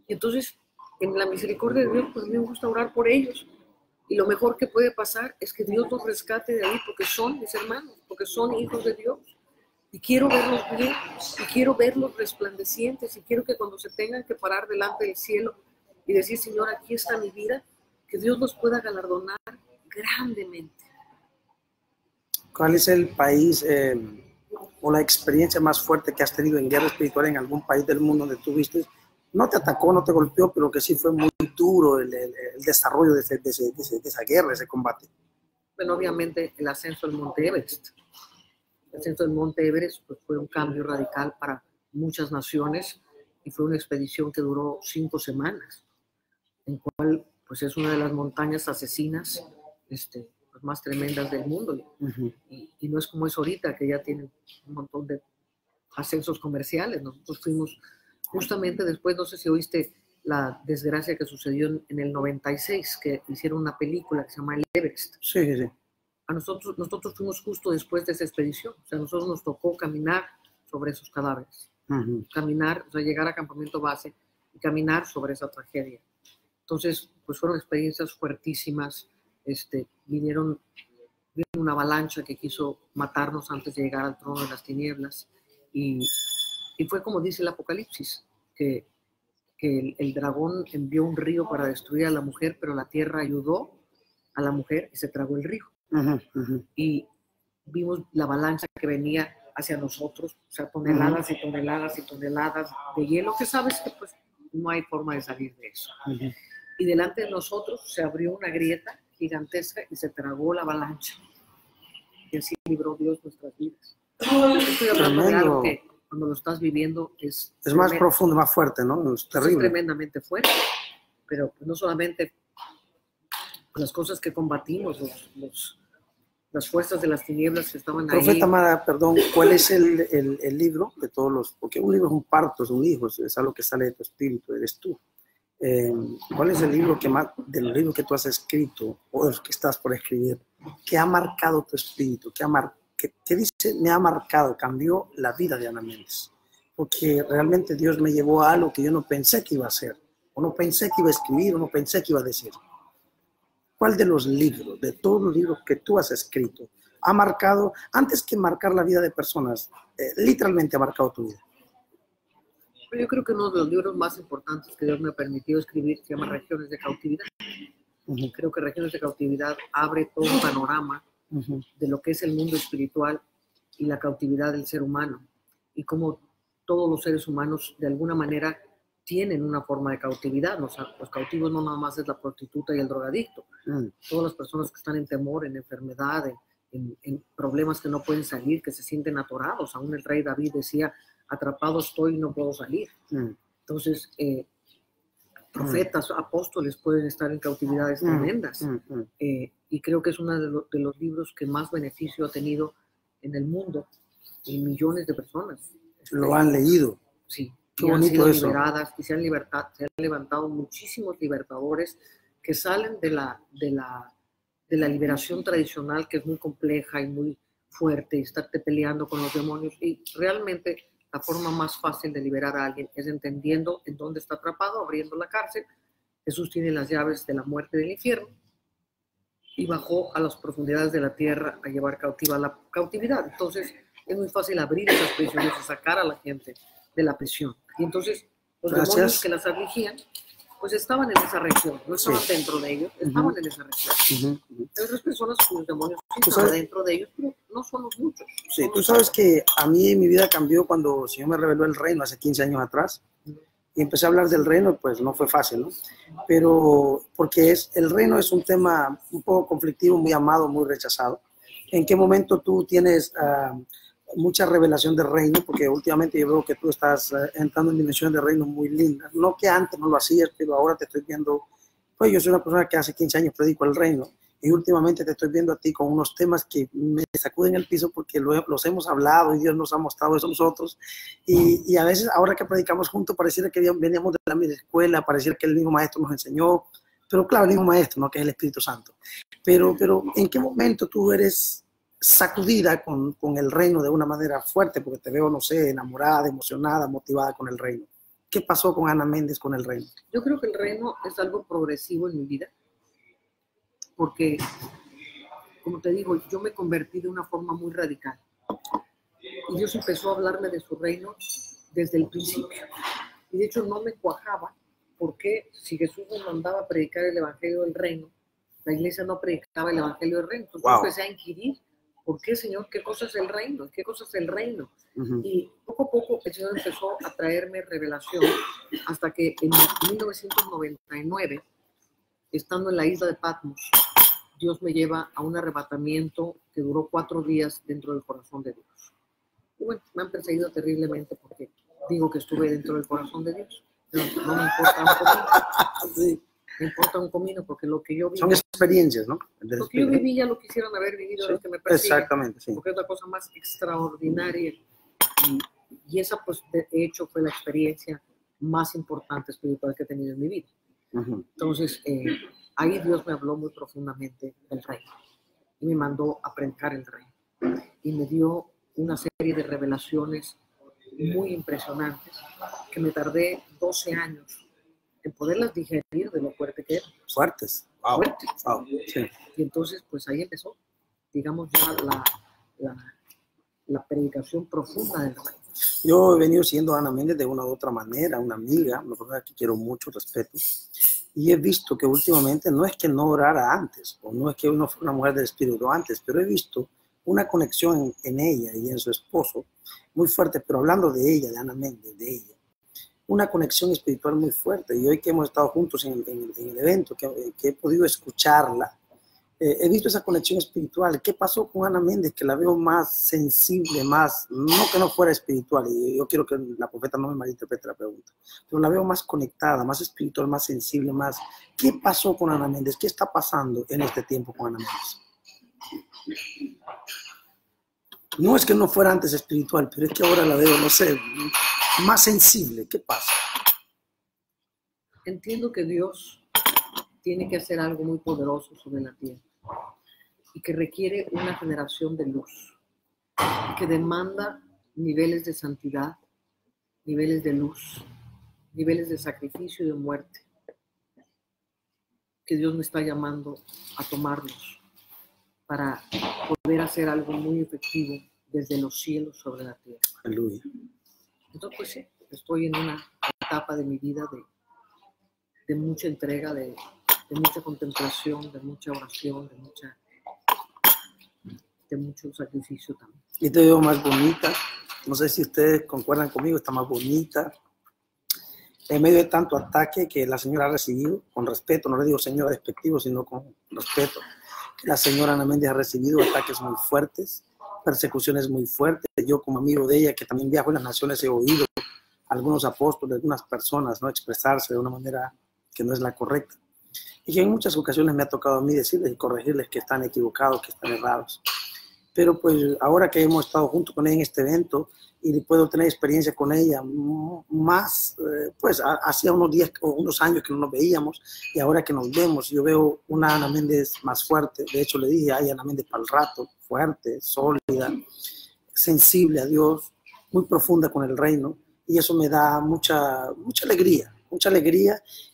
Y entonces, en la misericordia de Dios, pues a mí me gusta orar por ellos. Y lo mejor que puede pasar es que Dios los rescate de ahí porque son mis hermanos, porque son hijos de Dios. Y quiero verlos bien, y quiero verlos resplandecientes, y quiero que cuando se tengan que parar delante del cielo y decir, Señor, aquí está mi vida, que Dios los pueda galardonar grandemente.
¿Cuál es el país o la experiencia más fuerte que has tenido en guerra espiritual en algún país del mundo donde tú viste? No te atacó, no te golpeó, pero que sí fue muy duro el desarrollo de esa guerra, ese combate.
Bueno, obviamente el ascenso al Monte Everest. El ascenso del Monte Everest pues, fue un cambio radical para muchas naciones y fue una expedición que duró 5 semanas, en cual pues, es una de las montañas asesinas pues, más tremendas del mundo. Y no es como es ahorita, que ya tienen un montón de ascensos comerciales. Nosotros fuimos justamente después, no sé si oíste la desgracia que sucedió en el 96, que hicieron una película que se llama El Everest.
Sí, sí.
A nosotros fuimos justo después de esa expedición. O sea, a nosotros nos tocó caminar sobre esos cadáveres. Caminar, o sea, llegar a campamento base y caminar sobre esa tragedia. Entonces, pues fueron experiencias fuertísimas. Vinieron una avalancha que quiso matarnos antes de llegar al trono de las tinieblas. Y fue como dice el Apocalipsis, que el dragón envió un río para destruir a la mujer, pero la tierra ayudó a la mujer y se tragó el río. Y vimos la avalancha que venía hacia nosotros, o sea, toneladas y toneladas y toneladas de hielo, que sabes que pues no hay forma de salir de eso. Y delante de nosotros se abrió una grieta gigantesca y se tragó la avalancha. Y así libró Dios nuestras vidas. Estoy hablando de algo que cuando lo estás viviendo es
más profundo, más fuerte, ¿no? Es terrible.
Es tremendamente fuerte, pero pues, no solamente las cosas que combatimos, las fuerzas de las tinieblas que estaban ahí.
Profeta Mara, perdón, ¿cuál es el libro de todos los? Porque un libro es un parto, es un hijo, es algo que sale de tu espíritu, eres tú. ¿Cuál es el libro que más, de los libros que tú has escrito o de los que estás por escribir, que ha marcado tu espíritu, que dice, me ha marcado, cambió la vida de Ana Méndez? Porque realmente Dios me llevó a algo que yo no pensé que iba a hacer, o no pensé que iba a escribir, o no pensé que iba a decir. ¿Cuál de los libros, de todos los libros que tú has escrito, ha marcado, antes que marcar la vida de personas, literalmente ha marcado tu vida?
Yo creo que uno de los libros más importantes que Dios me ha permitido escribir se llama Regiones de Cautividad. Creo que Regiones de Cautividad abre todo un panorama de lo que es el mundo espiritual y la cautividad del ser humano, y cómo todos los seres humanos de alguna manera tienen una forma de cautividad. Los cautivos no nada más es la prostituta y el drogadicto. Todas las personas que están en temor, en enfermedad, en problemas que no pueden salir, que se sienten atorados. Aún el rey David decía, atrapado estoy y no puedo salir. Entonces, profetas, apóstoles pueden estar en cautividades tremendas. Y creo que es uno de los libros que más beneficio ha tenido en el mundo, y millones de personas.
Lo han leído.
Sí.
Qué
y han
bonito
sido
eso.
liberadas y se han levantado muchísimos libertadores que salen de la liberación tradicional, que es muy compleja y muy fuerte, y estarte peleando con los demonios. Y realmente la forma más fácil de liberar a alguien es entendiendo en dónde está atrapado, abriendo la cárcel. Jesús tiene las llaves de la muerte y del infierno y bajó a las profundidades de la tierra a llevar cautiva la cautividad. Entonces es muy fácil abrir esas prisiones y sacar a la gente de la prisión. Y entonces los demonios que las afligían, pues estaban en esa región, no estaban dentro de ellos, estaban en esa región. Hay otras personas cuyos demonios sí estaban dentro de ellos, pero no somos muchos.
Sí, tú sabes que a mí mi vida cambió cuando el Señor me reveló el reino hace 15 años atrás. Y empecé a hablar del reino, pues no fue fácil, ¿no? Pero porque el reino es un tema un poco conflictivo, muy amado, muy rechazado. ¿En qué momento tú tienes mucha revelación del reino, porque últimamente yo veo que tú estás entrando en dimensiones de reino muy lindas. No que antes no lo hacías, pero ahora te estoy viendo. Pues yo soy una persona que hace 15 años predico el reino y últimamente te estoy viendo a ti con unos temas que me sacuden el piso porque los hemos hablado y Dios nos ha mostrado eso a nosotros. Y a veces, ahora que predicamos juntos, pareciera que veníamos de la misma escuela, pareciera que el mismo maestro nos enseñó, pero claro, el mismo maestro, ¿no? Que es el Espíritu Santo. Pero ¿en qué momento tú eres sacudida con el reino de una manera fuerte? Porque te veo, no sé, enamorada, emocionada, motivada con el reino. ¿Qué pasó con Ana Méndez con el reino?
Yo creo que el reino es algo progresivo en mi vida, porque, como te digo, yo me convertí de una forma muy radical. Y Dios empezó a hablarme de su reino desde el principio. Y de hecho no me cuajaba, porque si Jesús nos mandaba a predicar el evangelio del reino, la iglesia no predicaba el evangelio del reino. Entonces yo empecé a inquirir. ¿Por qué, Señor? ¿Qué cosa es el reino? ¿Qué cosa es el reino? Y poco a poco el Señor empezó a traerme revelación hasta que en 1999, estando en la isla de Patmos, Dios me lleva a un arrebatamiento que duró 4 días dentro del corazón de Dios. Y bueno, me han perseguido terriblemente porque digo que estuve dentro del corazón de Dios, pero no me importa un comino. Sí. Me importa un comino porque lo que yo viví...
Son experiencias, ¿no?
Lo que yo viví ya lo quisieran haber vivido, sí, los que me persiguen.
Exactamente, sí.
Porque es la cosa más extraordinaria. Y esa, pues, de hecho, fue la experiencia más importante espiritual que he tenido en mi vida. Entonces, ahí Dios me habló muy profundamente del reino. Y me mandó a predicar el reino. Y me dio una serie de revelaciones muy impresionantes que me tardé 12 años en poderlas digerir de lo fuerte que eran.
Fuertes. Wow.
Fuertes.
Wow. Sí.
Y entonces, pues ahí empezó, digamos, ya la predicación profunda del reino.
Yo he venido siendo a Ana Méndez de una u otra manera, una amiga, una persona que quiero mucho, respeto, y he visto que últimamente no es que no orara antes, o no es que uno fuera una mujer del espíritu antes, pero he visto una conexión en ella y en su esposo muy fuerte, pero hablando de ella, de Ana Méndez, de ella, una conexión espiritual muy fuerte. Y hoy que hemos estado juntos en el evento, que he podido escucharla, he visto esa conexión espiritual. ¿Qué pasó con Ana Méndez? Que la veo más sensible, más, no que no fuera espiritual, y yo quiero que la profeta no me malinterprete la pregunta, pero la veo más conectada, más espiritual, más sensible, más... ¿Qué pasó con Ana Méndez? ¿Qué está pasando en este tiempo con Ana Méndez? No es que no fuera antes espiritual, pero es que ahora la veo, no sé, más sensible. ¿Qué pasa?
Entiendo que Dios tiene que hacer algo muy poderoso sobre la tierra y que requiere una generación de luz, que demanda niveles de santidad, niveles de luz, niveles de sacrificio y de muerte, que Dios me está llamando a tomarlos para poder hacer algo muy efectivo desde los cielos sobre la tierra.
Aleluya.
Entonces, pues sí, estoy en una etapa de mi vida de mucha entrega, de mucha contemplación, de mucha oración, de mucho sacrificio también.
Y te veo más bonita. No sé si ustedes concuerdan conmigo, está más bonita. En medio de tanto ataque que la señora ha recibido, con respeto, no le digo señora despectivo, sino con respeto, que la señora Ana Méndez ha recibido ataques muy fuertes, persecuciones muy fuertes. Yo como amigo de ella, que también viajo en las naciones, he oído a algunos apóstoles, algunas personas, ¿no?, expresarse de una manera que no es la correcta. Y que en muchas ocasiones me ha tocado a mí decirles y corregirles que están equivocados, que están errados. Pero pues ahora que hemos estado junto con ella en este evento y puedo tener experiencia con ella más, pues hacía unos 10 o unos años que no nos veíamos y ahora que nos vemos yo veo una Ana Méndez más fuerte. De hecho le dije, ay, Ana Méndez para el rato, fuerte, sólida, sensible a Dios, muy profunda con el reino, y eso me da mucha alegría,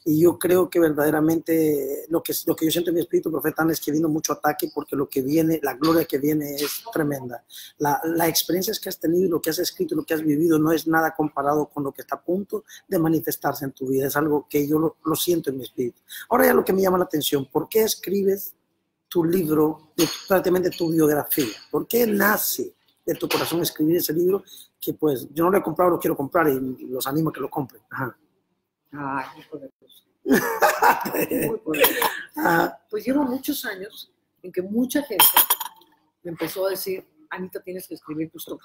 y yo creo que verdaderamente lo que yo siento en mi espíritu, profeta, es que vino mucho ataque, porque lo que viene, la gloria que viene es tremenda. La experiencia que has tenido, lo que has escrito, lo que has vivido, no es nada comparado con lo que está a punto de manifestarse en tu vida. Es algo que yo lo siento en mi espíritu. Ahora ya lo que me llama la atención, ¿por qué escribes tu libro, prácticamente tu biografía? ¿Por qué nace de tu corazón escribir ese libro? Que pues yo no lo he comprado, lo quiero comprar y los animo a que lo compren. Ajá.
Ay, muy poderoso. Muy poderoso. Pues llevo muchos años en que mucha gente me empezó a decir, Anita, tienes que escribir tu historia.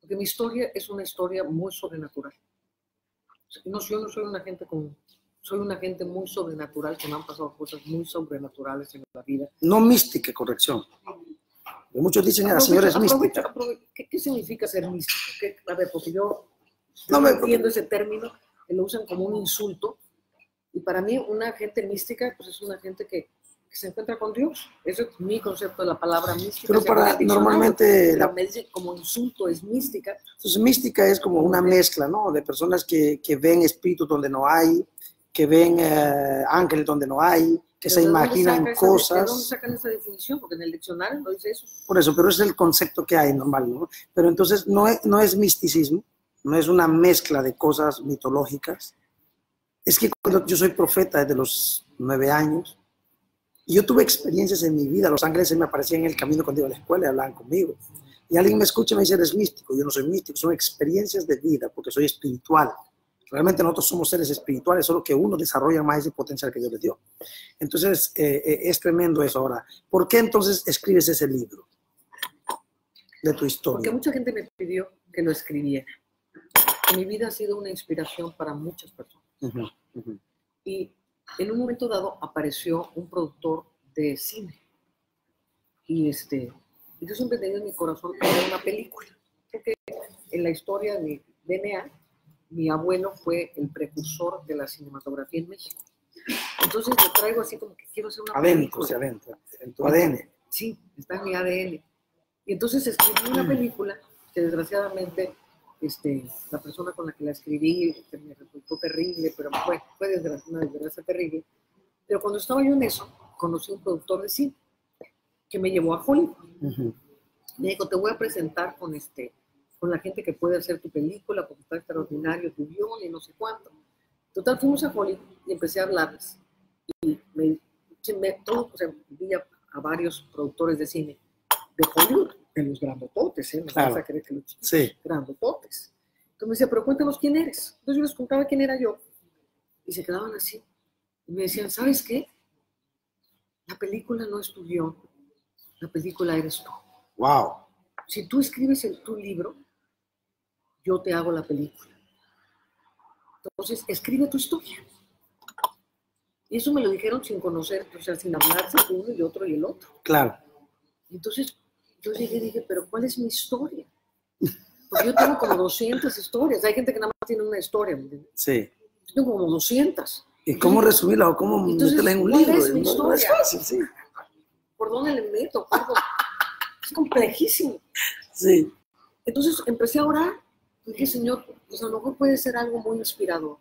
Porque mi historia es una historia muy sobrenatural. No, yo no soy una gente común. Soy una gente muy sobrenatural, que me han pasado cosas muy sobrenaturales en la vida.
No mística, corrección. Muchos dicen que la señora es mística.
¿Qué significa ser místico? A ver, porque yo no entiendo ese término, que lo usan como un insulto. Y para mí, una gente mística, pues es una gente que se encuentra con Dios. Ese es mi concepto de la palabra mística.
Pero para normalmente...
me dice como insulto, es mística.
Entonces, mística es como una mezcla, ¿no? De personas que ven espíritus donde no hay, que ven ángeles donde no hay, que se imaginan cosas.
¿De dónde sacan esa definición? Porque en el diccionario no dice eso.
Por eso, pero ese es el concepto que hay normal, ¿no? Pero entonces no es misticismo, no es una mezcla de cosas mitológicas. Es que cuando yo soy profeta desde los 9 años, y yo tuve experiencias en mi vida. Los ángeles se me aparecían en el camino cuando iba a la escuela y hablaban conmigo. Y alguien me escucha y me dice, eres místico. Yo no soy místico, son experiencias de vida, porque soy espiritual. Realmente nosotros somos seres espirituales, solo que uno desarrolla más ese potencial que Dios le dio. Entonces, es tremendo eso. Ahora, ¿por qué entonces escribes ese libro de tu historia?
Porque mucha gente me pidió que lo escribiera. Mi vida ha sido una inspiración para muchas personas. Y en un momento dado apareció un productor de cine. Y yo siempre tenía en mi corazón hacer una película. Porque en la historia de DNA, mi abuelo fue el precursor de la cinematografía en México. Entonces lo traigo así como que quiero hacer una película.
Adentro, en tu ADN.
Sí, está en mi ADN. Y entonces escribí una película que desgraciadamente la persona con la que la escribí me resultó terrible, pero fue una desgracia terrible. Pero cuando estaba yo en eso, conocí a un productor de cine que me llevó a Hollywood. Me dijo, te voy a presentar con la gente que puede hacer tu película, porque está extraordinario tu guión y no sé cuánto. Total, fuimos a Hollywood y empecé a hablarles. Y vi a varios productores de cine de Hollywood, de los grandototes, ¿eh?
Claro.
Vas a creer que los chicos,
sí.
Grandototes. Entonces me decía, pero cuéntanos quién eres. Entonces yo les contaba quién era yo. Y se quedaban así. Y me decían, ¿sabes qué? La película no es tu guión. La película eres tú.
Wow.
Si tú escribes tu libro, yo te hago la película. Entonces, escribe tu historia. Y eso me lo dijeron sin conocer, o sea, sin hablarse uno y otro y el otro.
Claro.
Entonces, yo llegué y dije, ¿pero cuál es mi historia? Porque yo tengo como 200 historias. Hay gente que nada más tiene una historia, ¿me entiendes?
Sí.
Yo tengo como 200.
¿Y cómo resumirla o cómo meterla en un libro?
¿Cuál es mi historia?
No es fácil, sí.
¿Por dónde le meto? Es complejísimo.
Sí.
Entonces empecé a orar. Dije, Señor, pues a lo mejor puede ser algo muy inspirador.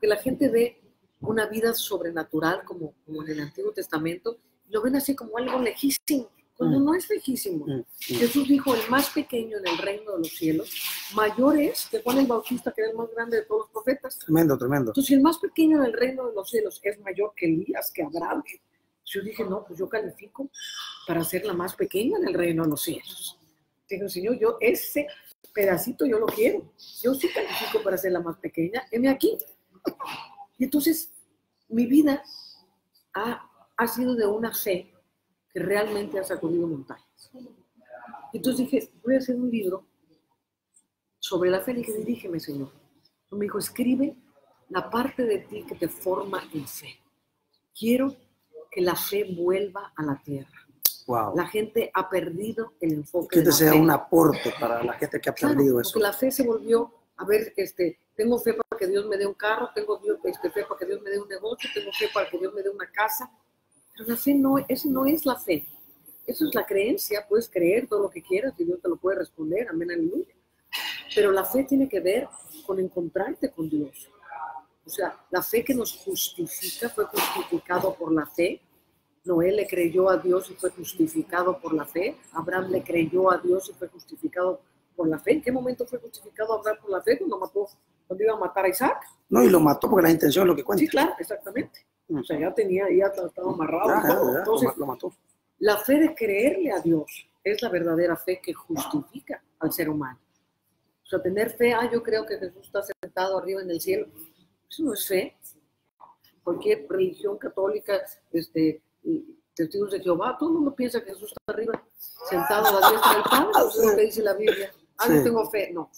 Que la gente ve una vida sobrenatural como en el Antiguo Testamento, y lo ven así como algo lejísimo. Cuando no es lejísimo. Jesús dijo, el más pequeño en el reino de los cielos, mayor es que Juan el Bautista, que era el más grande de todos los profetas.
Tremendo.
Entonces, si el más pequeño en el reino de los cielos es mayor que Elías, que Abraham, yo dije, no, pues yo califico para ser la más pequeña en el reino de los cielos. Digo, Señor, yo ese pedacito yo lo quiero. Yo sí califico para ser la más pequeña. Heme aquí. Y entonces, mi vida ha sido de una fe que realmente ha sacudido montañas. Entonces dije, voy a hacer un libro sobre la fe. Y dije, dirígeme, Señor. Y me dijo, escribe la parte de ti que te forma en fe. Quiero que la fe vuelva a la tierra.
Wow.
La gente ha perdido el enfoque
que
de la
sea
fe.
un aporte para la gente que ha perdido eso.
Porque la fe se volvió, a ver, tengo fe para que Dios me dé un carro, tengo fe para que Dios me dé un negocio, tengo fe para que Dios me dé una casa. Pero la fe eso no es la fe. Eso es la creencia. Puedes creer todo lo que quieras y Dios te lo puede responder. Amén, aleluya. Pero la fe tiene que ver con encontrarte con Dios. O sea, la fe que nos justifica fue justificado por la fe. Noé le creyó a Dios y fue justificado por la fe. Abraham le creyó a Dios y fue justificado por la fe. ¿En qué momento fue justificado Abraham por la fe? Cuando iba a matar a Isaac.
No, y lo mató porque la intención es lo que cuenta.
Sí, claro, exactamente. O sea, ya estaba amarrado. Entonces,
lo mató.
La fe de creerle a Dios es la verdadera fe que justifica al ser humano. O sea, tener fe, yo creo que Jesús está sentado arriba en el cielo. Eso no es fe. Cualquier religión católica te testigos de Jehová, todo el mundo piensa que Jesús está arriba, sentado a la diestra del Padre. Eso es lo que dice la Biblia. Yo tengo fe. No,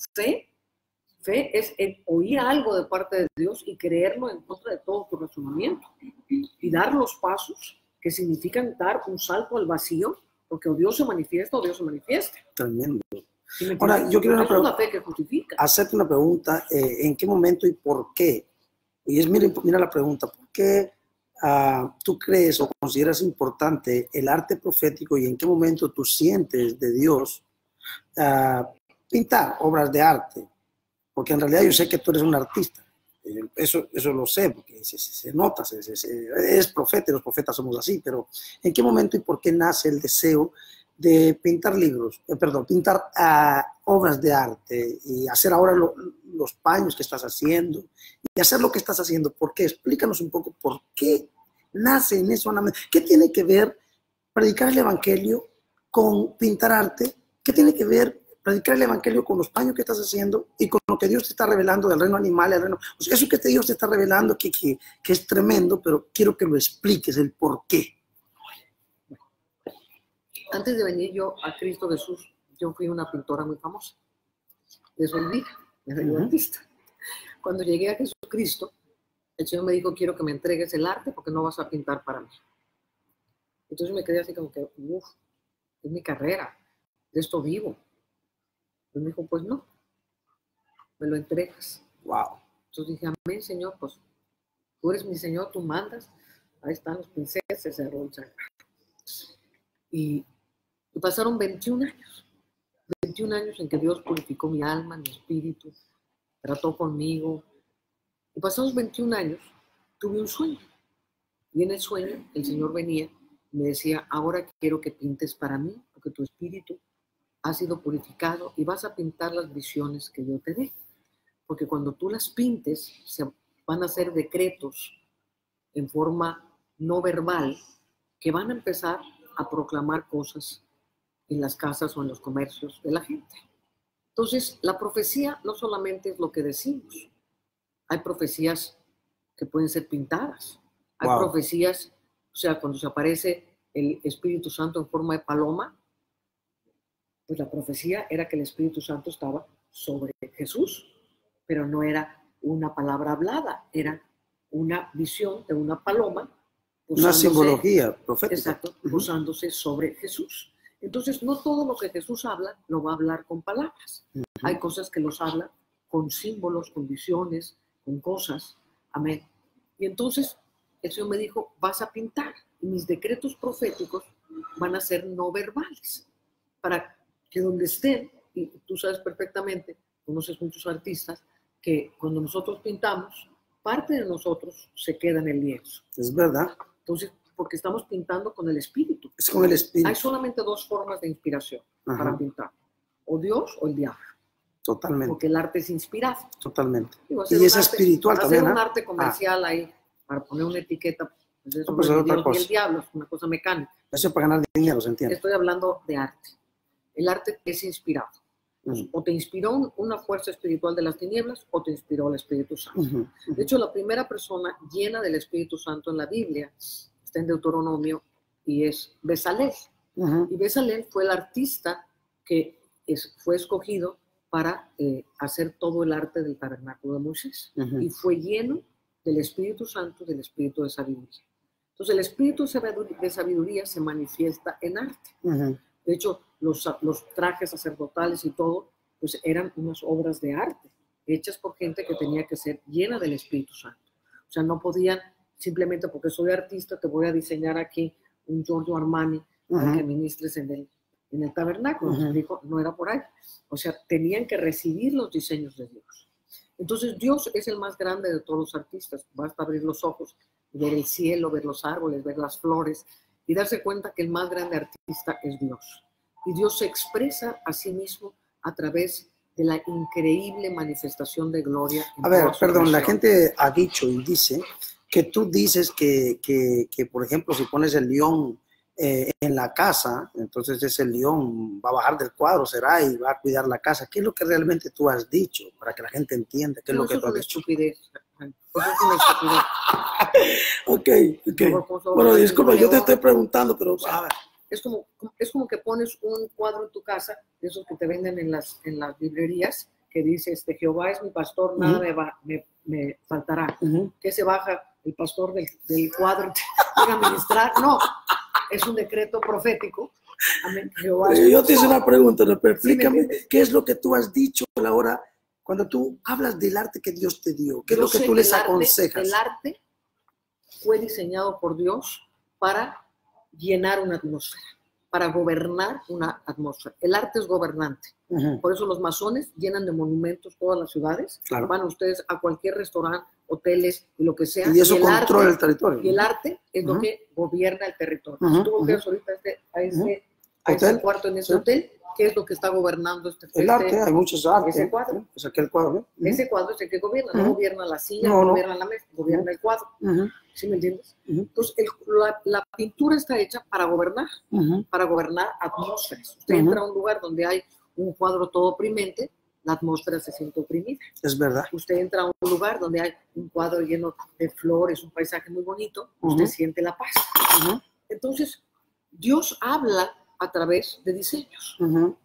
fe es el oír algo de parte de Dios y creerlo en contra de todo tu razonamiento. Y dar los pasos que significan dar un salto al vacío, porque o Dios se manifiesta o Dios se manifiesta.
Tremendo. Ahora, yo quiero
una fe que justifica.
Hacerte una pregunta, ¿en qué momento y por qué? Y es, mira la pregunta, ¿por qué tú crees o consideras importante el arte profético y en qué momento tú sientes de Dios pintar obras de arte? Porque en realidad yo sé que tú eres un artista, eso lo sé, porque se nota, es profeta, y los profetas somos así, pero ¿en qué momento y por qué nace el deseo de pintar pintar obras de arte y hacer ahora los paños que estás haciendo y hacer lo que estás haciendo? ¿Por qué? Explícanos un poco por qué nace en eso. ¿Qué tiene que ver predicar el evangelio con pintar arte? ¿Qué tiene que ver predicar el evangelio con los paños que estás haciendo y con lo que Dios te está revelando del reino animal, o sea, eso que Dios te está revelando que es tremendo, pero quiero que lo expliques, el por qué.
Antes de venir yo a Cristo Jesús, yo fui una pintora muy famosa. De eso el día, de artista. Cuando llegué a Jesucristo, el Señor me dijo, quiero que me entregues el arte porque no vas a pintar para mí. Entonces me quedé así como que, es mi carrera, de esto vivo. Y me dijo, pues no, me lo entregas.
Wow.
Entonces dije, amén, Señor, pues tú eres mi Señor, tú mandas. Ahí están los pinceles, se cerró el sagrado. Y pasaron 21 años. 21 años en que Dios purificó mi alma, mi espíritu, trató conmigo. Y pasados 21 años, tuve un sueño. Y en el sueño, el Señor venía y me decía, ahora quiero que pintes para mí, porque tu espíritu ha sido purificado y vas a pintar las visiones que yo te dé. Porque cuando tú las pintes, se van a hacer decretos en forma no verbal que van a empezar a proclamar cosas en las casas o en los comercios de la gente. Entonces, la profecía no solamente es lo que decimos. Hay profecías que pueden ser pintadas. Hay profecías, o sea, cuando se aparece el Espíritu Santo en forma de paloma, pues la profecía era que el Espíritu Santo estaba sobre Jesús, pero no era una palabra hablada, era una visión de una paloma.
Una simbología profética.
Exacto, posándose sobre Jesús. Entonces, no todo lo que Jesús habla lo va a hablar con palabras. Hay cosas que los habla con símbolos, con visiones, con cosas. Amén. Y entonces, el Señor me dijo, vas a pintar. Y mis decretos proféticos van a ser no verbales. Para que donde estén, y tú sabes perfectamente, conoces muchos artistas, que cuando nosotros pintamos, parte de nosotros se queda en el lienzo.
Es verdad.
Entonces, porque estamos pintando con el espíritu.
Es con el espíritu.
Hay solamente dos formas de inspiración para pintar. O Dios o el diablo.
Totalmente.
Porque el arte es inspirado.
Totalmente. Y es espiritual también.
Hacer un arte comercial ahí, para poner una etiqueta, pues eso no es Dios y el diablo, es una cosa mecánica.
Eso es para ganar dinero, ¿se entiende?
Estoy hablando de arte. El arte es inspirado. O te inspiró una fuerza espiritual de las tinieblas o te inspiró el Espíritu Santo. De hecho, la primera persona llena del Espíritu Santo en la Biblia está en Deuteronomio y es Bezalel. Y Bezalel fue el artista que fue escogido para hacer todo el arte del tabernáculo de Moisés. Y fue lleno del Espíritu Santo, del Espíritu de sabiduría. Entonces, el Espíritu de sabiduría se manifiesta en arte. De hecho, los trajes sacerdotales y todo, pues eran unas obras de arte, hechas por gente que tenía que ser llena del Espíritu Santo. O sea, no podían, simplemente porque soy artista, te voy a diseñar aquí un Giorgio Armani para que ministres en el tabernáculo. Dijo, no era por ahí. O sea, tenían que recibir los diseños de Dios. Entonces, Dios es el más grande de todos los artistas. Basta abrir los ojos, ver el cielo, ver los árboles, ver las flores y darse cuenta que el más grande artista es Dios. Y Dios se expresa a sí mismo a través de la increíble manifestación de gloria.
A ver, perdón, la gente ha dicho y dice que tú dices que por ejemplo, si pones el león en la casa, entonces ese león va a bajar del cuadro, será, y va a cuidar la casa. ¿Qué es lo que realmente tú has dicho? Para que la gente entienda qué es lo que tú has dicho.
Estupidez, Eso es una estupidez.
Ok. Bueno, disculpa, yo te estoy preguntando, pero a ver.
Es como que pones un cuadro en tu casa, de esos que te venden en las librerías, que dice, Jehová es mi pastor, nada me faltará. Que se baja el pastor del cuadro y te llega a ministrar. No, es un decreto profético. Amén.
Yo te hice una pregunta, ¿no? Pero explícame, ¿qué es lo que tú has dicho a la hora cuando tú hablas del arte que Dios te dio? ¿Qué es lo que tú les aconsejas?
El arte fue diseñado por Dios para llenar una atmósfera, para gobernar una atmósfera. El arte es gobernante. Por eso los masones llenan de monumentos todas las ciudades. Claro. Van ustedes a cualquier restaurante, hoteles y lo que sea.
Y eso controla el territorio.
Y el arte es lo que gobierna el territorio. Si tú volteas ahorita a ese cuarto en ese hotel, ¿qué es lo que está gobernando
el arte? Hay muchos artes.
Ese cuadro.
Es aquel cuadro.
Ese cuadro es el que gobierna. No gobierna la silla, no gobierna la mesa, gobierna el cuadro. ¿Sí me entiendes? Entonces, la pintura está hecha para gobernar atmósferas. Usted entra a un lugar donde hay un cuadro todo oprimente, la atmósfera se siente oprimida.
Es verdad.
Usted entra a un lugar donde hay un cuadro lleno de flores, un paisaje muy bonito, usted siente la paz. Entonces, Dios habla a través de diseños.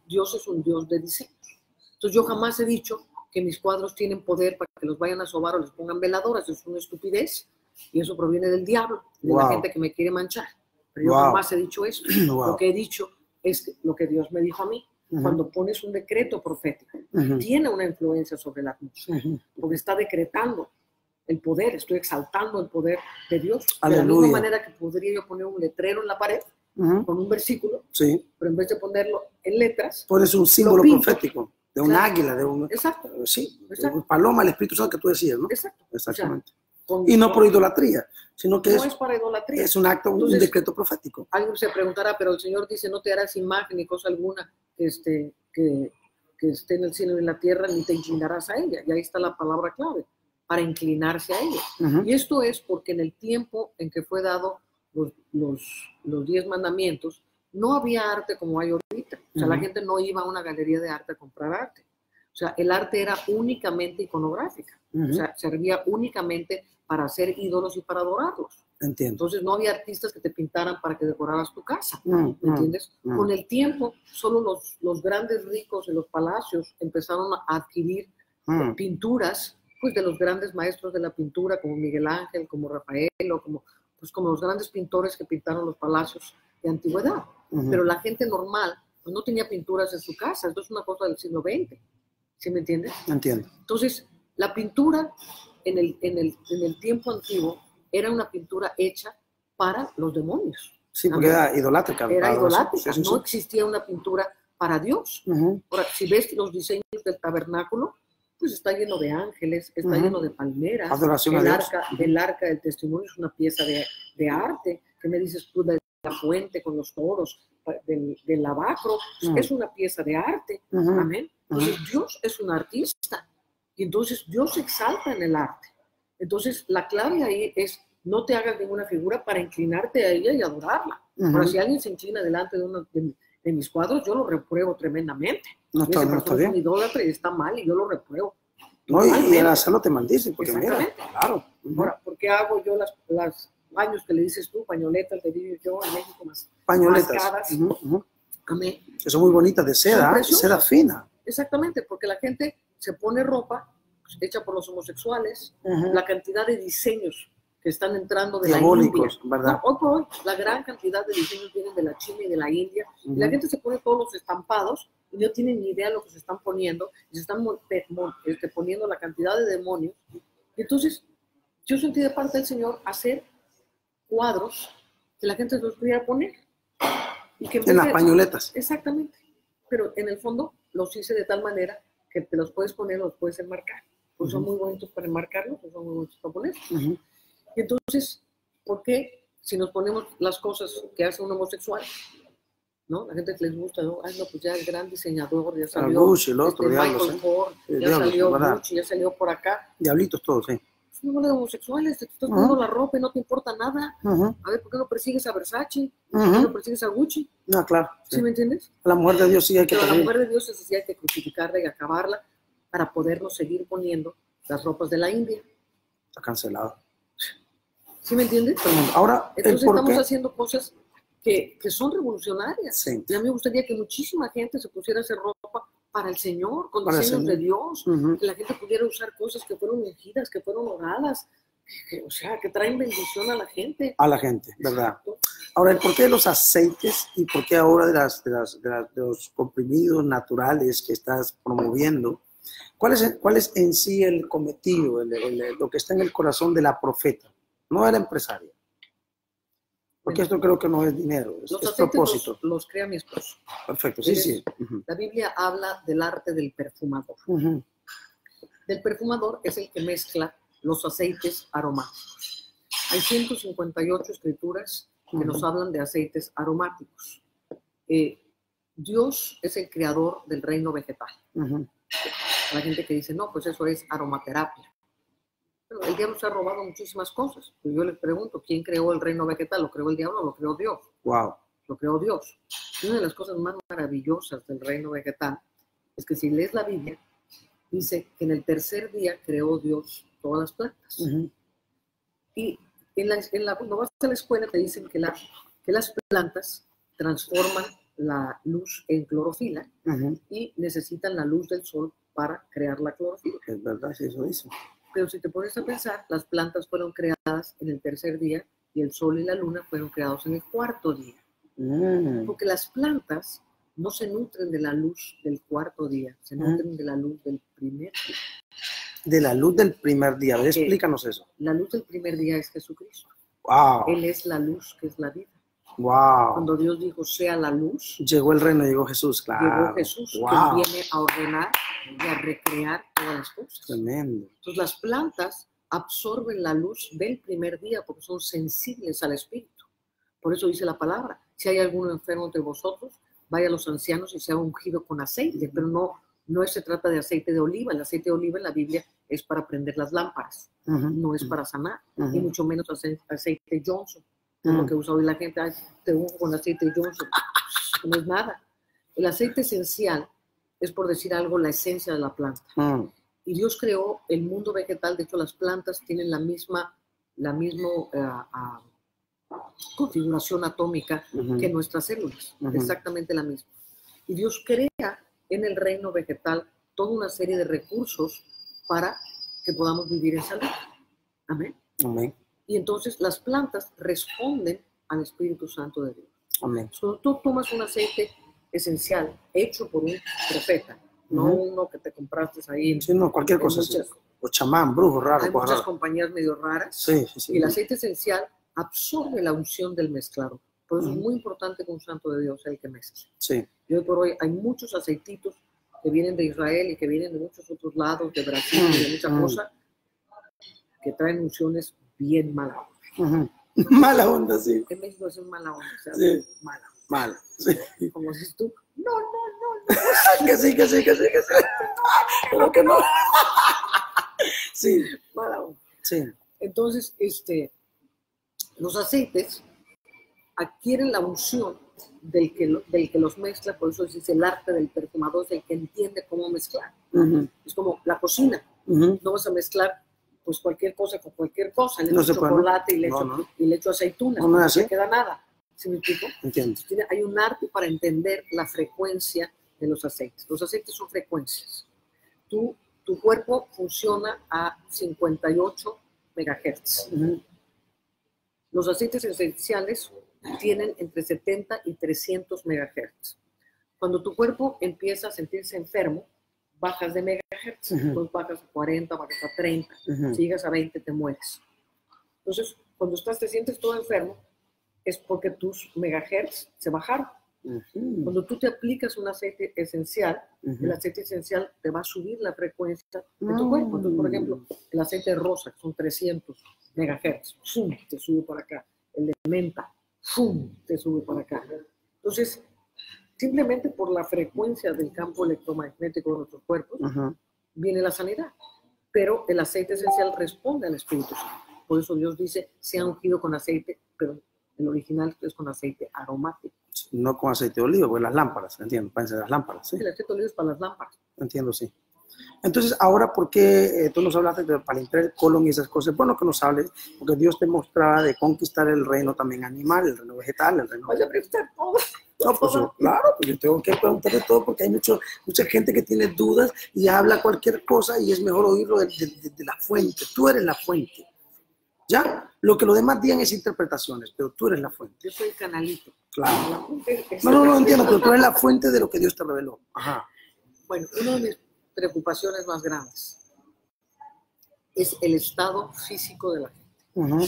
Dios es un Dios de diseños. Entonces, yo jamás he dicho que mis cuadros tienen poder para que los vayan a sobar o les pongan veladoras. Es una estupidez. Y eso proviene del diablo, de la gente que me quiere manchar. Pero yo jamás he dicho eso. Lo que he dicho es lo que Dios me dijo a mí. Cuando pones un decreto profético, tiene una influencia sobre la atmósfera, porque está decretando el poder, estoy exaltando el poder de Dios. De la misma manera que podría yo poner un letrero en la pared con un versículo, pero en vez de ponerlo en letras,
pones un símbolo profético de un águila, de un...
Exacto.
Sí, exacto. Paloma, el Espíritu Santo que tú decías, ¿no?
Exacto.
Exactamente. Y no por idolatría, sino que
no es para idolatría.
Es un acto, entonces, un decreto profético.
Alguien se preguntará, pero el Señor dice, no te harás imagen ni cosa alguna que esté en el cielo y en la tierra, ni te inclinarás a ella. Y ahí está la palabra clave, para inclinarse a ella. Y esto es porque en el tiempo en que fue dado los 10 mandamientos, no había arte como hay ahorita. O sea, la gente no iba a una galería de arte a comprar arte. O sea, el arte era únicamente iconográfica. O sea, servía únicamente para hacer ídolos y para adorarlos.
Entiendo.
Entonces no había artistas que te pintaran para que decoraras tu casa. ¿Me entiendes? Con el tiempo, solo los grandes ricos en los palacios empezaron a adquirir pinturas pues, de los grandes maestros de la pintura, como Miguel Ángel, como Rafael, o como los grandes pintores que pintaron los palacios de antigüedad. Pero la gente normal pues, no tenía pinturas en su casa. Esto es una cosa del siglo XX. ¿Sí me entiendes?
Entiendo.
Entonces, la pintura en el tiempo antiguo era una pintura hecha para los demonios.
Sí, porque era idolátrica.
Era idolátrica. No existía una pintura para Dios. Ahora, si ves los diseños del tabernáculo, pues está lleno de ángeles, está lleno de palmeras.
Adoración a Dios.
El arca del testimonio es una pieza de arte. ¿Qué me dices tú de la fuente con los toros, del lavacro? Es una pieza de arte. Amén. Entonces Dios es un artista. Y entonces Dios se exalta en el arte. Entonces la clave ahí es no te hagas ninguna figura para inclinarte a ella y adorarla. Ahora, si alguien se inclina delante de mis cuadros, yo lo repruebo tremendamente.
No está bien.
Es un idólatra y está mal y yo lo repruebo.
No, y el hacerlo te maldice, porque mira, claro.
Ahora, ¿por qué hago yo las baños que le dices tú, pañoletas, le digo yo en México más
pañoletas?
Amén.
Que son muy bonitas, de seda, seda fina.
Exactamente, porque la gente se pone ropa hecha por los homosexuales, la cantidad de diseños que están entrando de
diabólicos,
la India.
¿verdad?
No, hoy por hoy, la gran cantidad de diseños vienen de la China y de la India, y la gente se pone todos los estampados y no tienen ni idea de lo que se están poniendo, y se están poniendo la cantidad de demonios. Y entonces, yo sentí de parte del Señor hacer cuadros que la gente los pudiera poner. Y que
en las pañoletas.
Exactamente. Pero en el fondo los hice de tal manera que te los puedes poner, los puedes enmarcar. Pues son muy bonitos para enmarcarlos, pues son muy bonitos para poner. Y entonces, ¿por qué si nos ponemos las cosas que hace un homosexual? ¿No? La gente que les gusta, ¿no? Ay, no, pues ya es gran diseñador, ya salió
Gucci, el otro,
Michael Kors, ya salió Gucci, ya salió por acá.
Diablitos todos, sí.
Es un de homosexuales, te estás poniendo la ropa y no te importa nada. A ver, ¿por qué no persigues a Versace? ¿Por qué no persigues a Gucci?
No, claro.
¿Sí me entiendes?
A la mujer de Dios sí hay que
Pero a la mujer de Dios sí hay que crucificarla y acabarla para podernos seguir poniendo las ropas de la India.
Está cancelado.
¿Sí me entiendes?
Ahora,
entonces estamos haciendo cosas que son revolucionarias.
Sí.
Y a mí me gustaría que muchísima gente se pusiera a hacer ropa para el Señor, con diseños de Dios, que la gente pudiera usar cosas que fueron ungidas, que fueron oradas, o sea, que traen bendición a la gente.
A la gente, ¿verdad? Ahora, el porqué de los aceites y por qué ahora de los comprimidos naturales que estás promoviendo, ¿cuál es en sí el cometido, lo que está en el corazón de la profeta, no de la empresaria? Porque esto creo que no es dinero, es propósito.
Los crea mi esposo.
Perfecto, sí, sí.
La Biblia habla del arte del perfumador. El perfumador es el que mezcla los aceites aromáticos. Hay 158 escrituras que nos hablan de aceites aromáticos. Dios es el creador del reino vegetal. La gente que dice, no, pues eso es aromaterapia. Pero el diablo se ha robado muchísimas cosas. Pues yo les pregunto, ¿quién creó el reino vegetal? ¿Lo creó el diablo o lo creó Dios?
Wow.
Lo creó Dios. Y una de las cosas más maravillosas del reino vegetal es que si lees la Biblia, dice que en el tercer día creó Dios todas las plantas. Y cuando vas a la escuela te dicen que las plantas transforman la luz en clorofila y necesitan la luz del sol para crear la clorofila.
Es verdad, sí, eso dice.
Pero si te pones a pensar, las plantas fueron creadas en el tercer día y el sol y la luna fueron creados en el cuarto día. Porque las plantas no se nutren de la luz del cuarto día, se nutren de la luz del primer día.
De la luz del primer día. A ver, explícanos eso.
La luz del primer día es Jesucristo.
Wow.
Él es la luz que es la vida.
Wow.
Cuando Dios dijo sea la luz,
llegó el reino, llegó Jesús, claro.
Llegó Jesús, que viene a ordenar y a recrear todas las cosas.
Tremendo.
Entonces las plantas absorben la luz del primer día porque son sensibles al Espíritu. Por eso dice la palabra, si hay alguno enfermo entre vosotros, vaya a los ancianos y sea ungido con aceite, pero no se trata de aceite de oliva. El aceite de oliva en la Biblia es para prender las lámparas, no es para sanar, y mucho menos aceite Johnson. Lo que usa hoy la gente, te ungo con aceite Johnson, no es nada. El aceite esencial es, por decir algo, la esencia de la planta. Y Dios creó el mundo vegetal. De hecho, las plantas tienen la misma configuración atómica que nuestras células, exactamente la misma. Y Dios crea en el reino vegetal toda una serie de recursos para que podamos vivir en salud. Amén.
Amén.
Y entonces las plantas responden al Espíritu Santo de Dios.
Amén.
Cuando tú tomas un aceite esencial hecho por un profeta, no uno que te compraste ahí.
Sí, no, cualquier cosa. O chamán, brujo, raro.
Hay muchas compañías medio raras.
Sí.
Y el aceite esencial absorbe la unción del mezclado. Por eso es muy importante que un santo de Dios sea el que mezcle.
Sí.
Y hoy por hoy hay muchos aceititos que vienen de Israel y que vienen de muchos otros lados, de Brasil y de muchas cosas, que traen unciones bien mala onda.
Mala onda, sí.
En México es mala onda, o sea,
sí.
Mala.
Sí.
Como dices tú, no.
que sí. Pero que no. Sí.
Mala onda.
Sí.
Entonces, los aceites adquieren la unción del que los mezcla, por eso dice el arte del perfumador, es el que entiende cómo mezclar. Es como la cocina. No vas a mezclar pues cualquier cosa con cualquier cosa. Le echo chocolate y le echo aceitunas. No se queda nada. ¿Sí me explico?
Entiendo.
Hay un arte para entender la frecuencia de los aceites. Los aceites son frecuencias. Tu cuerpo funciona a 58 megahertz. Los aceites esenciales tienen entre 70 y 300 megahertz. Cuando tu cuerpo empieza a sentirse enfermo, bajas de megahertz, entonces bajas a 40, bajas a 30, si llegas a 20 te mueres. Entonces, cuando te sientes todo enfermo, es porque tus megahertz se bajaron. Cuando tú te aplicas un aceite esencial, el aceite esencial te va a subir la frecuencia de tu cuerpo. Entonces, por ejemplo, el aceite rosa, que son 300 megahertz, te sube por acá. El de menta, te sube por acá. Entonces, simplemente por la frecuencia del campo electromagnético de nuestros cuerpos, viene la sanidad. Pero el aceite esencial responde al Espíritu Santo. Por eso Dios dice, sea ungido con aceite, pero el original es con aceite aromático.
No con aceite de oliva, porque las lámparas, entiendo, para encender las lámparas. ¿Sí?
El aceite de oliva es para las lámparas.
Entiendo, sí. Entonces, ahora, ¿por qué tú nos hablaste de para limpiar el colon y esas cosas? Bueno, que nos hables, porque Dios te mostraba de conquistar el reino también animal, el reino vegetal, el reino...
Vaya a preguntar todo.
No, pues claro, pues yo tengo que preguntar de todo porque hay mucha gente que tiene dudas y habla cualquier cosa y es mejor oírlo de la fuente. Tú eres la fuente. ¿Ya? Lo que los demás digan es interpretaciones, pero tú eres la fuente.
Yo soy el canalito.
Claro. No entiendo, pero tú eres la fuente de lo que Dios te reveló. Ajá.
Bueno, una de mis preocupaciones más grandes es el estado físico de la gente.
Uh-huh.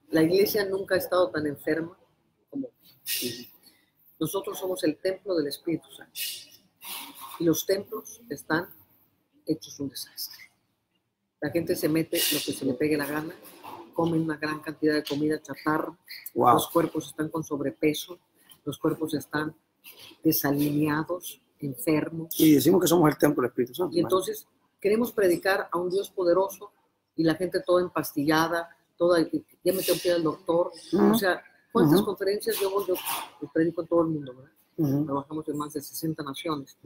La iglesia nunca ha estado tan enferma como hoy. Nosotros somos el templo del Espíritu Santo y los templos están hechos un desastre. La gente se mete lo que se le pegue la gana, comen una gran cantidad de comida chatarra, wow. Los cuerpos están con sobrepeso, los cuerpos están desalineados, enfermos.
Y decimos que somos el templo del Espíritu Santo.
Y entonces queremos predicar a un Dios poderoso y la gente toda empastillada, toda, ya me tengo que ir al doctor. O sea, ¿cuántas conferencias yo predico en todo el mundo, ¿verdad? Trabajamos en más de 60 naciones.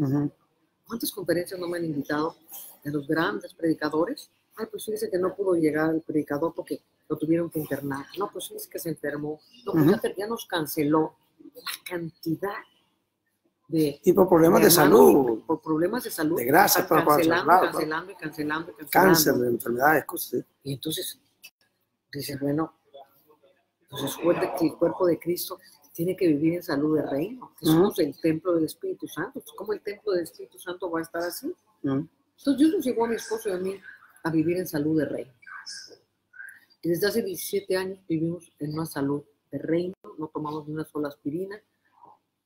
¿Cuántas conferencias no me han invitado de los grandes predicadores? Ay, pues fíjese que no pudo llegar el predicador porque lo tuvieron que internar. No, pues fíjese que se enfermó. No, pues ya nos canceló la cantidad de...
Y por problemas de salud.
Por problemas de salud.
De grasa.
Cancelando.
Cáncer, de enfermedades, cosas así.
Y entonces, dice, bueno, entonces el cuerpo de Cristo tiene que vivir en salud de reino, que somos el templo del Espíritu Santo. ¿Cómo el templo del Espíritu Santo va a estar así? Entonces Dios nos llevó a mi esposo y a mí a vivir en salud de reino. Y desde hace 17 años vivimos en una salud de reino, no tomamos ni una sola aspirina,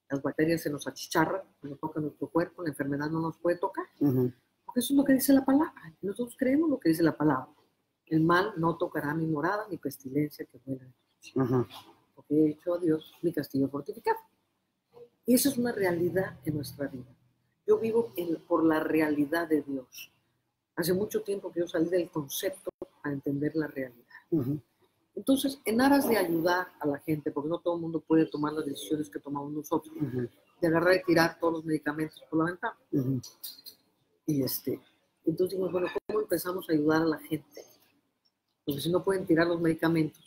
las bacterias se nos achicharran, nos toca nuestro cuerpo, la enfermedad no nos puede tocar, porque eso es lo que dice la palabra. Nosotros creemos lo que dice la palabra. El mal no tocará mi morada, ni pestilencia que vuela de noche. Porque he hecho a Dios mi castillo fortificado. Y eso es una realidad en nuestra vida. Yo vivo por la realidad de Dios. Hace mucho tiempo que yo salí del concepto a entender la realidad. Entonces, en aras de ayudar a la gente, porque no todo el mundo puede tomar las decisiones que tomamos nosotros, de agarrar y tirar todos los medicamentos por la ventana. Y entonces dijimos, bueno, ¿cómo empezamos a ayudar a la gente? Porque si no pueden tirar los medicamentos,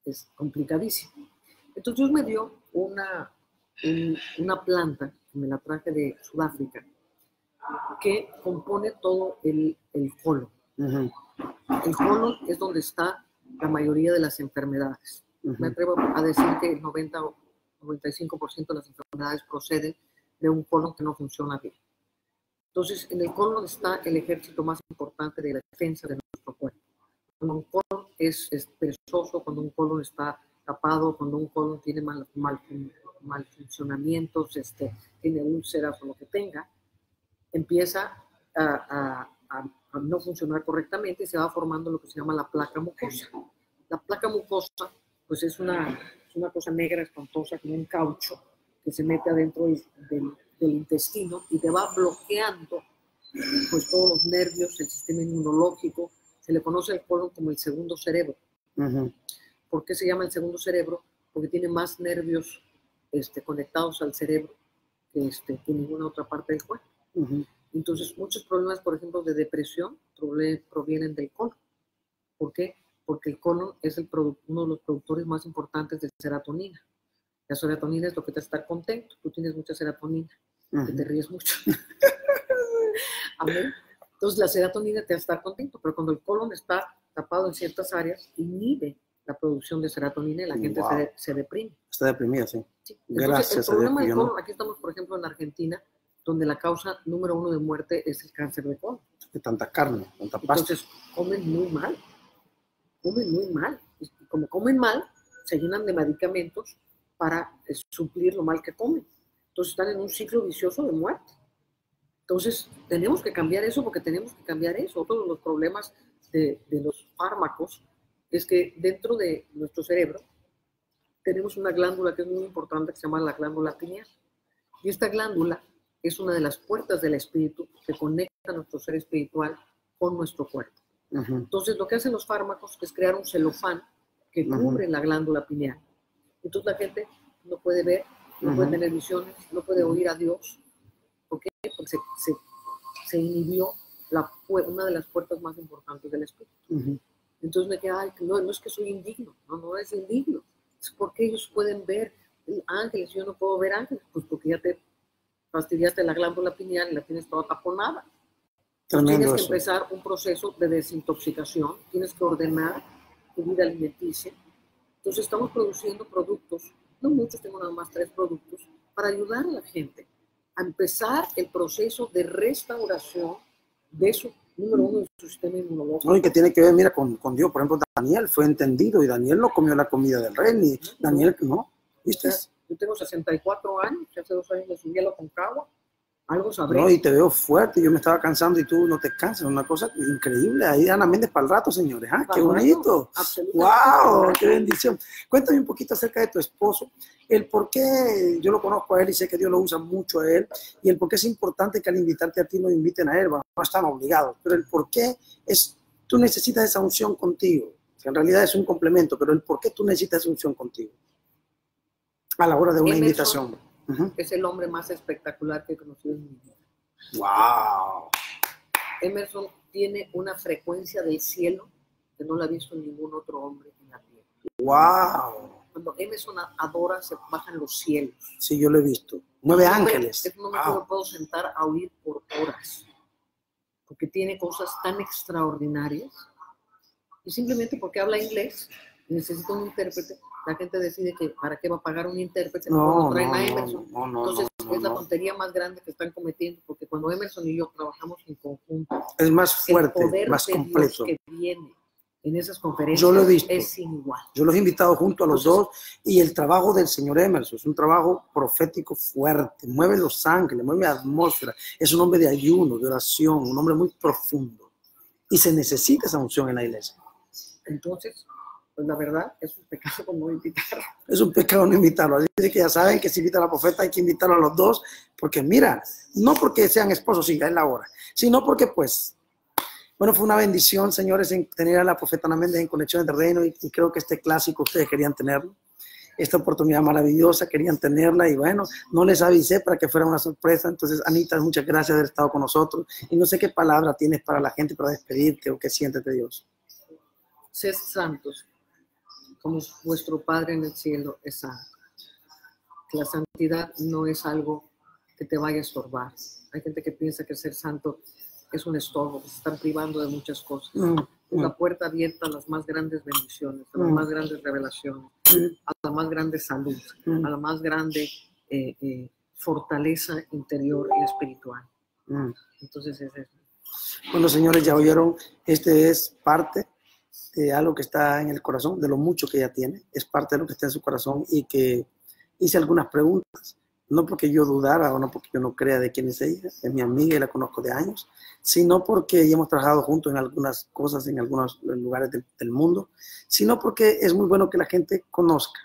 es complicadísimo. Entonces Dios me dio una planta, que me la traje de Sudáfrica, que compone todo el colon. El colon es donde está la mayoría de las enfermedades. Me atrevo a decir que el 90 o 95% de las enfermedades proceden de un colon que no funciona bien. Entonces, en el colon está el ejército más importante de la defensa de nuestro cuerpo. Cuando un colon es perezoso, cuando un colon está tapado, cuando un colon tiene mal funcionamientos, tiene úlceras o lo que tenga, empieza a no funcionar correctamente y se va formando lo que se llama la placa mucosa. La placa mucosa, pues es una cosa negra espantosa, como un caucho que se mete adentro del intestino y te va bloqueando pues todos los nervios, el sistema inmunológico. Se le conoce al colon como el segundo cerebro. ¿Por qué se llama el segundo cerebro? Porque tiene más nervios conectados al cerebro que ninguna otra parte del cuerpo. Entonces, muchos problemas, por ejemplo, de depresión provienen del colon. ¿Por qué? Porque el colon es uno de los productores más importantes de serotonina. La serotonina es lo que te hace estar contento. Tú tienes mucha serotonina, que te ríes mucho. Amén. Entonces, la serotonina te hace estar contento, pero cuando el colon está tapado en ciertas áreas, inhibe la producción de serotonina y la gente se deprime.
Está deprimida, sí.
Entonces, gracias el problema del colon, aquí estamos, por ejemplo, en Argentina, donde la causa número 1 de muerte es el cáncer de colon.
De tanta carne, tanta pasta.
Entonces, comen muy mal. Y como comen mal, se llenan de medicamentos para suplir lo mal que comen. Entonces, están en un ciclo vicioso de muerte. Entonces, tenemos que cambiar eso porque tenemos que cambiar eso. Otro de los problemas de los fármacos es que dentro de nuestro cerebro tenemos una glándula que es muy importante que se llama la glándula pineal. Y esta glándula es una de las puertas del espíritu que conecta nuestro ser espiritual con nuestro cuerpo. Entonces, lo que hacen los fármacos es crear un celofán que cubre la glándula pineal. Entonces, la gente no puede ver, no puede tener visiones, no puede oír a Dios. ¿Por qué? Porque se se inhibió una de las puertas más importantes del espíritu. Entonces me quedé, ay, no es que soy indigno, no es indigno, es porque ellos pueden ver ángeles, yo no puedo ver ángeles, pues porque ya te fastidiaste la glándula pineal y la tienes toda taponada. Tienes que empezar un proceso de desintoxicación, tienes que ordenar tu vida alimenticia. Entonces estamos produciendo productos, no muchos, tengo nada más 3 productos, para ayudar a la gente a empezar el proceso de restauración de su, número 1, de su sistema inmunológico.
No, y que tiene que ver, mira, con Dios. Por ejemplo, Daniel fue entendido y Daniel no comió la comida del rey, ni Daniel, ¿no? ¿Viste?
Yo tengo 64 años, hace 2 años me subí a la Concagua, algo sabré.
No, y te veo fuerte, yo me estaba cansando y tú no te cansas, una cosa increíble. Ahí Ana Méndez para el rato, señores. ¡Ah, qué bonito! ¡Wow! ¡Qué bendición! Cuéntame un poquito acerca de tu esposo, el por qué yo lo conozco a él y sé que Dios lo usa mucho a él, y el por qué es importante que al invitarte a ti lo inviten a él. Bueno, no están obligados, pero el por qué es, tú necesitas esa unción contigo, que en realidad es un complemento, pero el por qué tú necesitas esa unción contigo a la hora de una invitación.
Es el hombre más espectacular que he conocido en mi vida.
¡Wow!
Emerson tiene una frecuencia del cielo que no la ha visto ningún otro hombre en la tierra.
¡Wow!
Cuando Emerson adora, se bajan los cielos.
Sí, yo lo he visto. 9 ángeles.
Es un hombre que me puedo sentar a oír por horas, porque tiene cosas tan extraordinarias. Y simplemente porque habla inglés, necesita un intérprete. La gente decide que para qué va a pagar un intérprete, no traen a Emerson. Entonces es la tontería más grande que están cometiendo, porque cuando Emerson y yo trabajamos en conjunto,
es más fuerte,
el poder
más
de
completo.
Dios que viene en esas conferencias
yo lo he visto.
Es sin igual.
Yo los he invitado junto a los dos, y el trabajo del señor Emerson es un trabajo profético fuerte, mueve los ángeles, mueve la atmósfera, es un hombre de ayuno, de oración, un hombre muy profundo, y se necesita esa unción en la iglesia.
Entonces, pues la verdad, es un pecado no invitarlo.
Es un pecado no invitarlo. Así que ya saben que si invita a la profeta hay que invitarlo a los dos, porque mira, no porque sean esposos, sí, ya es la hora, sino porque pues, bueno, fue una bendición, señores, en tener a la profeta Ana Méndez en Conexiones de Reino, y creo que este clásico ustedes querían tenerlo, esta oportunidad maravillosa, querían tenerla, y bueno, no les avisé para que fuera una sorpresa. Entonces, Anita, muchas gracias de haber estado con nosotros, y no sé qué palabra tienes para la gente para despedirte, o qué sientes de Dios.
Sed santos, como vuestro Padre en el cielo es santo. La santidad no es algo que te vaya a estorbar. Hay gente que piensa que ser santo es un estorbo, que se están privando de muchas cosas. Es la puerta abierta a las más grandes bendiciones, a las más grandes revelaciones, a la más grande salud, a la más grande fortaleza interior y espiritual. Entonces es eso.
Bueno, señores, ya oyeron, este es parte de algo que está en el corazón, de lo mucho que ella tiene, es parte de lo que está en su corazón, y que hice algunas preguntas, no porque yo dudara o no porque yo no crea de quién es ella, es mi amiga y la conozco de años, sino porque ya hemos trabajado juntos en algunas cosas, en algunos lugares del mundo, sino porque es muy bueno que la gente conozca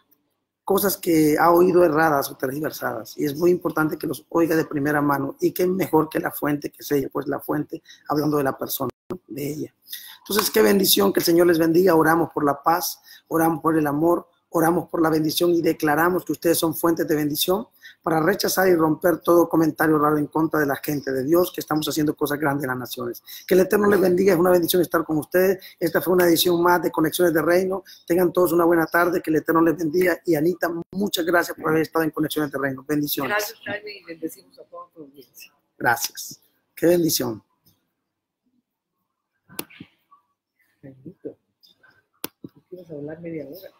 cosas que ha oído erradas o tergiversadas, y es muy importante que los oiga de primera mano, y que mejor que la fuente que es ella, pues la fuente hablando de la persona, de ella. Entonces, qué bendición, que el Señor les bendiga. Oramos por la paz, oramos por el amor, oramos por la bendición, y declaramos que ustedes son fuentes de bendición para rechazar y romper todo comentario raro en contra de la gente de Dios, que estamos haciendo cosas grandes en las naciones. Que el Eterno les bendiga, es una bendición estar con ustedes. Esta fue una edición más de Conexiones de Reino. Tengan todos una buena tarde, que el Eterno les bendiga. Y Anita, muchas gracias por haber estado en Conexiones de Reino. Bendiciones.
Gracias, Jaime, y bendecimos a toda tu audiencia.
Gracias. Qué bendición.
Bendito. ¿Quieres hablar media hora?